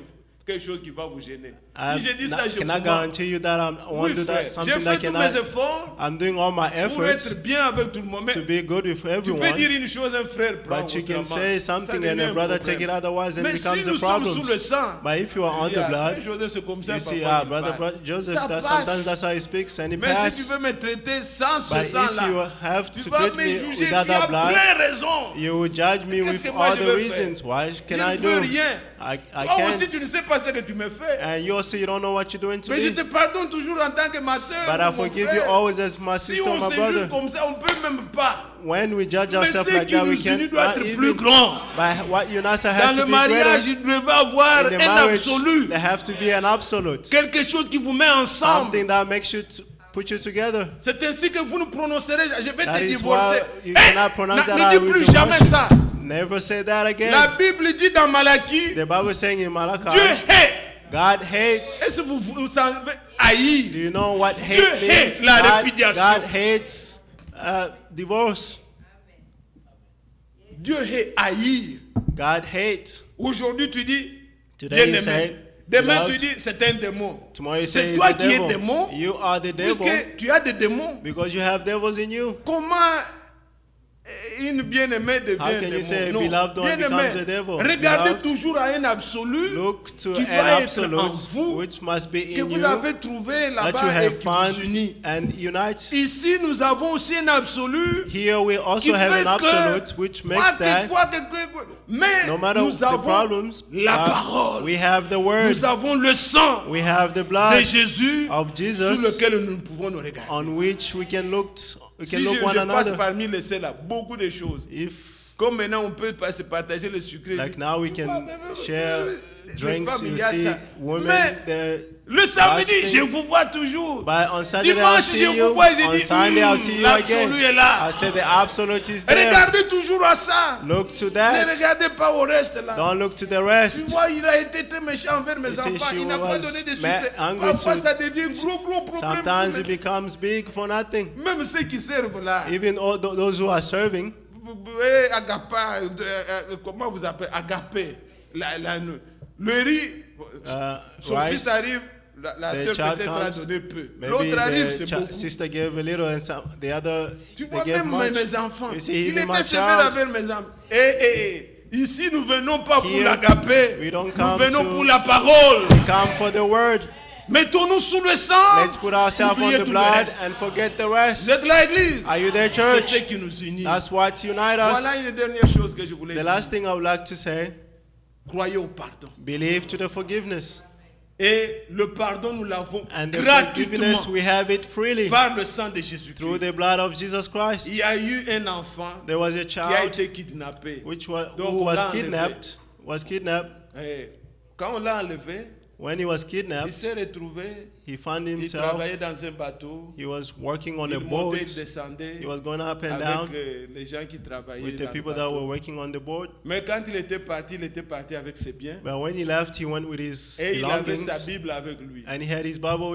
quelque chose qui va vous gêner. I Si je dis ça, je vous cannot mens. guarantee you that I Oui, won't do frère. that. J'ai Something fait that tous mes cannot. efforts I'm doing all my pour efforts être bien avec tout le monde. Mais to be good with tu peux everyone. dire une chose, un frère prend But you can autrement. say Ça something devient and a un brother problème. take it otherwise and Mais it si becomes a nous sommes sous problem. le sang, But if you are on il dit, the ah, blood, frère Joseph, c'est comme ça, you see, parfois, il brother parle. Joseph, Ça that passe. sometimes that's how he speaks and he Mais si tu passes. veux me traiter sans ce But if you sang-là, have tu to vas treat me me juger, with tu as other blood, plein raison. you will judge me Qu'est-ce with que moi all je the veux reasons. What Je can ne I peux do? rien. I Toi aussi, tu can't. ne sais pas ce que tu me fais. And you also, you don't know what you're doing to Mais je me. te pardonne toujours en tant que ma soeur. But I mon forgive frère. you always as my Si sister or on my se juge brother. comme ça, on ne peut même pas. When we judge Mais ourselves ce like qui that, we nous unit can't. doit Not être plus even grand. by what unites us Dans has le to be mariage, greater. il devait avoir In the un marriage, absolu. there have to be an absolute. Quelque chose qui vous met ensemble. Something that makes you put you together. C'est ainsi que vous nous prononcerez. Je vais That te is divorcer. why you cannot pronounce that Ne I dis will plus divorce jamais you. ça. Never say that again. La Bible dit dans Malachie, The Bible is saying in Dieu Malachi, hait. God hates. Est-ce que vous savez haïr? Do you know what hate Dieu means? hait la God répudiation. hates divorce. Dieu hait haïr. God hates. Aujourd'hui, tu dis, Today you bien-aimé. say, Demain, beloved. tu dis, c'est un démon. Tomorrow you C'est say, toi it's the qui es devil. démon. You are the devil Puisque tu as des démons. because you have devils in you. Comment une bien-aimée devient How can you démon? say Non. beloved one becomes a devil? Regardez Beloved, toujours à un absolu Look to qui an doit être en absolute vous, which must be que in vous you avez trouvé that you là-bas et have qui found vous unit. and unites. Ici, nous avons aussi un absolu Here we qui also have fait an que, absolute which makes that mais no matter nous the avons problems, la parole. we have the word, Nous avons le sang we have the de blood Jésus of sur Jesus lequel nous pouvons nous regarder. on which we can look Si je one passe another. parmi les celles là, beaucoup de choses. If Comme maintenant on peut se partager le sucre. like now we can share drinks, femmes, you il y a see ça. women Mais the le samedi, fasting. je vous vois toujours. But on Saturday I'll Dimanche, see je vous you. vois, je On dis, Sunday I'll see you again. l'absolu est là. I say the absolute is there. Regardez toujours à ça. Look to Ne that. regardez pas au reste là. Don't look to the Tu rest. vois, il a été très méchant envers mes You see, enfants. she Il n'a pas was donné de mad- sucre. angry Parfois, to- ça devient gros problème. Sometimes pour it becomes big for nothing. même ceux qui servent là. Even all those who are serving, Agapa, comment vous appelez Agapé. Le riz, son rice, fils arrive, la the sœur child peut-être a comes, donné peu. maybe L'autre arrive, c'est the beaucoup. sister gave a little and the other Tu they vois, gave même much. mes enfants, You see, il even my était sévère child, avec mes enfants. Ici, nous venons pas pour Here, l'agapé. we don't Nous come venons to- pour la parole. Come for the word. Mettons-nous sous le sang. Let's put ourselves on Oubliez the tout le blood reste. and forget the Vous rest. êtes là, Église? Are you there, C'est ce church? qui nous unit. That's what unites Voilà us. une dernière chose que je voulais The dire. last thing I would like to say, Croyez au pardon. believe to the forgiveness. Et le pardon, nous l'avons And the gratuitement forgiveness, we have it freely par le sang de through Jésus-Christ. the blood of Jesus Christ. Il y a eu un enfant There was a qui a child été kidnappé. who Donc, on was l'a enlevé. kidnapped. Et quand on l'a enlevé, When he was il kidnapped, s'est retrouvé, he found il himself, travaillait dans un bateau, he was working on a il montait, il boat. descendait He was going up and down avec les gens qui travaillaient with dans the le people that were bateau. working on the boat. Mais quand il était parti avec ses biens. But when he left, he went with his Et il avait sa belongings Bible avec lui. and he had his Bible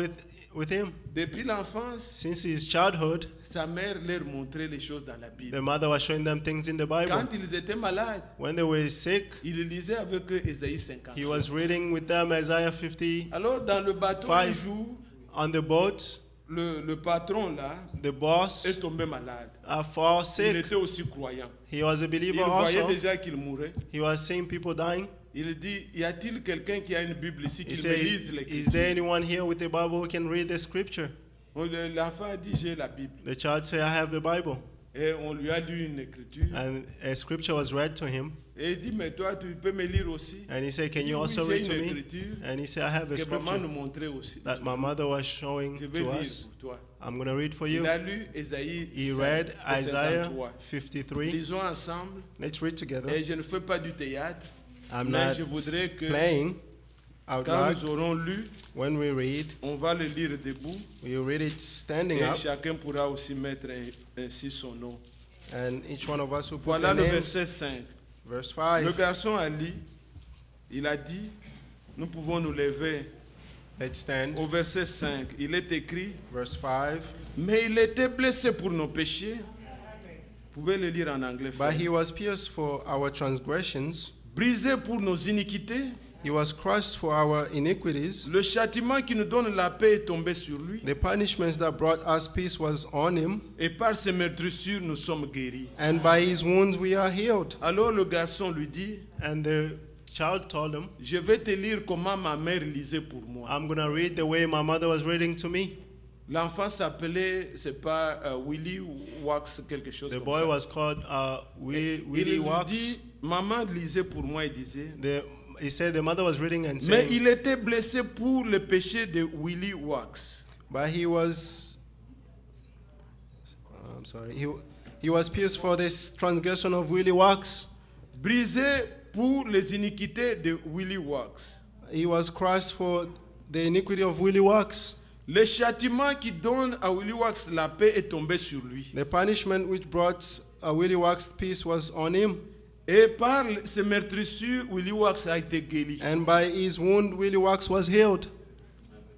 with him. Depuis l'enfance, Since his childhood, sa mère leur montrait les choses dans la Bible. the mother was showing them things in the Bible. Quand ils étaient malades, When they were sick, il lisait avec eux Ésaïe 50. he was reading with them Isaiah 50. Alors dans le bateau, un jour, On the boat, le patron là the boss est tombé malade. fall Il sick. était aussi croyant. He was a Il believer voyait also. déjà qu'il mourait. He was seeing people dying. Il dit, y a-t-il quelqu'un qui a une Bible ici He qui me said, lise is l'écriture? there anyone here with a Bible who can read the scripture? L'enfant a dit, j'ai la Bible. The child said, I have the Bible. Et on lui a lu une écriture. And a scripture was read to him. Et il dit, mais toi, tu peux me lire aussi? And he said, can Il you dit, also oui, j'ai read to une me? écriture And he said, I have a que maman nous scripture montrait aussi. that my mother was showing Je vais to lire us. pour toi. I'm going to read for Il you. a lu Ésaïe He 5, read Isaiah 53. 53. Lisons ensemble. Let's read together. Et je ne fais pas du théâtre. I'm Mais not je voudrais que playing out quand loud. nous aurons lu, When we read, on va le lire debout. we read it standing Et up, chacun pourra aussi mettre ainsi son nom. and each one of us will put Voilà the le names. verset 5. Verse Le 5. garçon a lu, il a dit, nous pouvons nous lever. Let's stand. Au verset 5, il est écrit, Verse 5. mais il était blessé pour nos péchés. Vous pouvez le lire en anglais. But frère. he was pierced for our transgressions, Brisé pour nos iniquités. he was crushed for our iniquities. Le châtiment qui nous donne la paix est tombé sur lui. The punishment that brought us peace was on him, Et par ses meurtrissures, nous sommes guéris. and by his wounds we are healed. Alors le garçon lui dit, And the child told him, je vais te lire comment ma mère lisait pour moi. I'm going to read the way my mother was reading to me. L'enfant s'appelait, c'est pas Willy Wax, quelque chose The comme boy ça. was called Il Willie lui Wax. dit, maman lisait pour moi et disait, He said the mother was reading and mais saying, il était blessé pour le péché de Willy Wax. but he was, he was pierced for this transgression of Willie Wax. Brisé pour les iniquités de Willy Wax. He was crushed for the iniquity of Willie Wax. Le châtiment qui donne à Willy Wax la paix est tombé sur lui. The punishment which brought Willie Wax peace was on him, Et par ses meurtrissures, Willy Wax a été guéri. and by his wound Willie Wax was healed.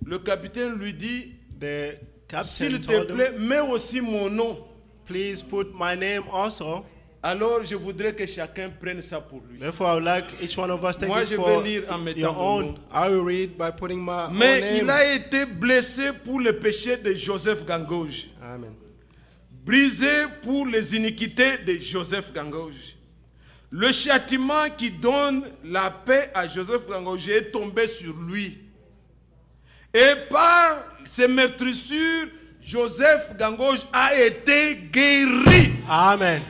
Le capitaine lui dit, The captain s'il te told him, plaît, mets aussi mon nom. please put my name also. Alors je voudrais que chacun prenne ça pour lui. Therefore, I would like each one of us take Moi, it je for vais lire en mettant your mon own. nom. I will read by putting my own Mais name. il a été blessé pour le péché de Joseph Gangoge. Amen. Brisé pour les iniquités de Joseph Gangoge. Le châtiment qui donne la paix à Joseph Gangoge est tombé sur lui. Et par ses meurtrissures, Joseph Gangoge a été guéri. Amen.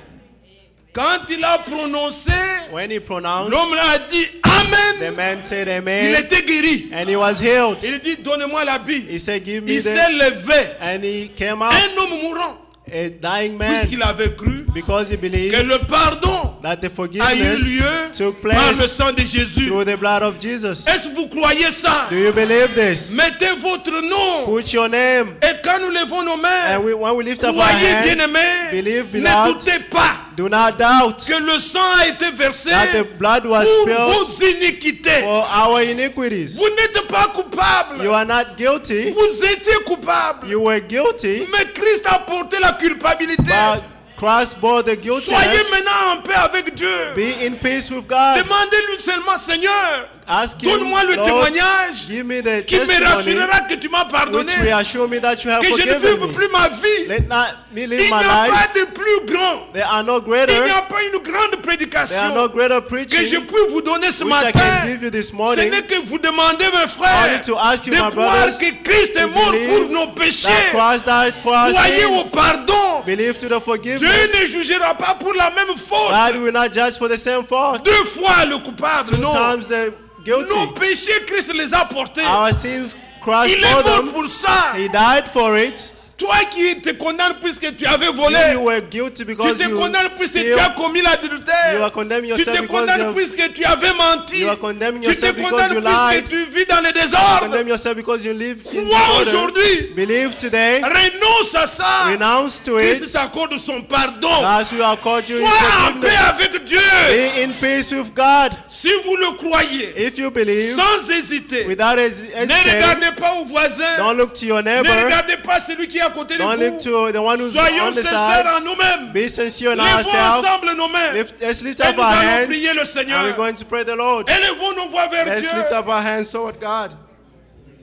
Quand il a prononcé, When he pronounced, l'homme a dit the Amen. man said Il amen, était guéri. and he was healed. Il dit, donnez-moi la Bible. He said, give me Il s'est the, levé. and he came out, Un homme mourant. a dying man, Puisqu'il avait cru because he que believed le pardon that the a eu forgiveness lieu took par le place sang de Jésus. through the blood of Jesus. Est-ce que vous croyez ça? Do you believe this? Mettez votre nom. Put your name, Et quand nous levons nos mains, and when we lift up our croyez hands, bien-aimés, believe, ne beloved, doutez pas do not doubt que le sang a été versé that the blood was pour spilled vos iniquités. for our iniquities. Vous n'êtes pas coupable. You are not guilty. Vous étiez coupable. You were guilty, Mais Christ a porté la culpabilité. but Christ bore the Soyez guiltiness. maintenant en paix avec Dieu. Be in peace with God. Demandez-lui seulement, Seigneur, Ask him, donne-moi le Lord, témoignage give me the qui me testimony rassurera que tu m'as pardonné, which reassure me that you have que je ne forgiven vive me. plus ma vie. Let not me Il live n'y my a pas life. de plus grand. There are no Il n'y greater. a pas une grande There are prédication no greater que preaching je puis vous donner ce which I matin. can give you this Ce morning. n'est que vous demandez, mes I frères, need to ask you, de my croire brothers, que Christ est to mort believe pour nos péchés. that Christ died for our Croyez au sins. pardon. Believe to the Dieu forgiveness. ne jugera pas pour la même God faute. will not judge for the same fault. 2 fois le coupable, Two non. times the guilty. Nos péchés, Christ les a portés. Our sins, Christ Il est bore mort them. pour ça. He died for it. Toi qui te condamnes puisque tu avais volé, You were guilty tu because te you condamnes puisque tu steal. as commis l'adultère, You are condemning tu yourself te because condamnes you puisque tu avais menti, You are condemning tu te yourself because condamnes you puisque lied. tu vis dans le condemn désordre. yourself because you live in Crois disorder. aujourd'hui, Believe today. renonce à ça. Renounce to Christ it. t'accorde son pardon. As we are called you in Sois en paix forgiveness. avec Dieu. Be in peace with God. Si vous le croyez, If you believe, sans hésiter, without ne hesitating, regardez pas au voisin, don't look to your ne neighbor. regardez pas celui qui est à côté de Don't look vous. to the one who's Soyons on the sincères side. en nous-mêmes. Be sincere in Levons ourselves. ensemble nos mains. Let's lift Et up nous our allons hands. prier le And Seigneur. we're going to pray the Lord. Élevons nos voix vers Let's Dieu. lift up our hands toward God.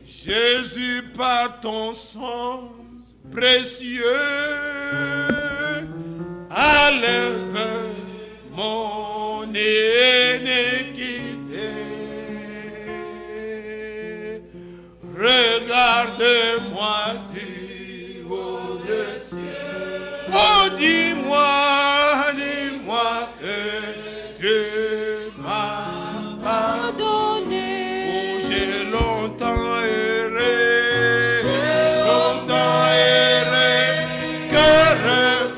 Jésus, par ton sang précieux, enlève mon iniquité. Regarde-moi du haut du ciel. Oh, dis-moi que Dieu m'a pardonné. Oh, j'ai longtemps erré, cœur rebelle.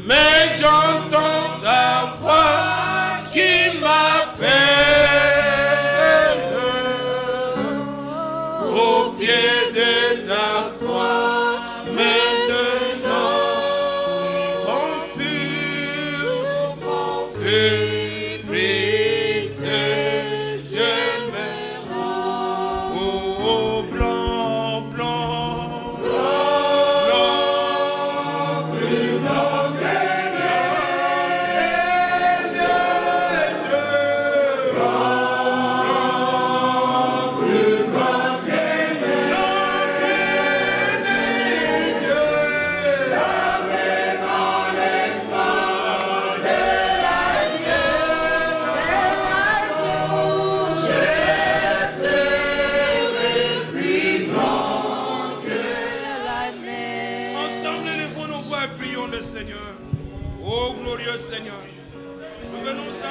Mais j'entends ta voix qui m'appelle au pied de ta croix. Maintenant, confus, brisé, je me rends. Oh, blanc, blanc, blanc, plus blanc que Ensemble, élevons nos voix et prions le Seigneur. Oh, glorieux Seigneur. Nous venons à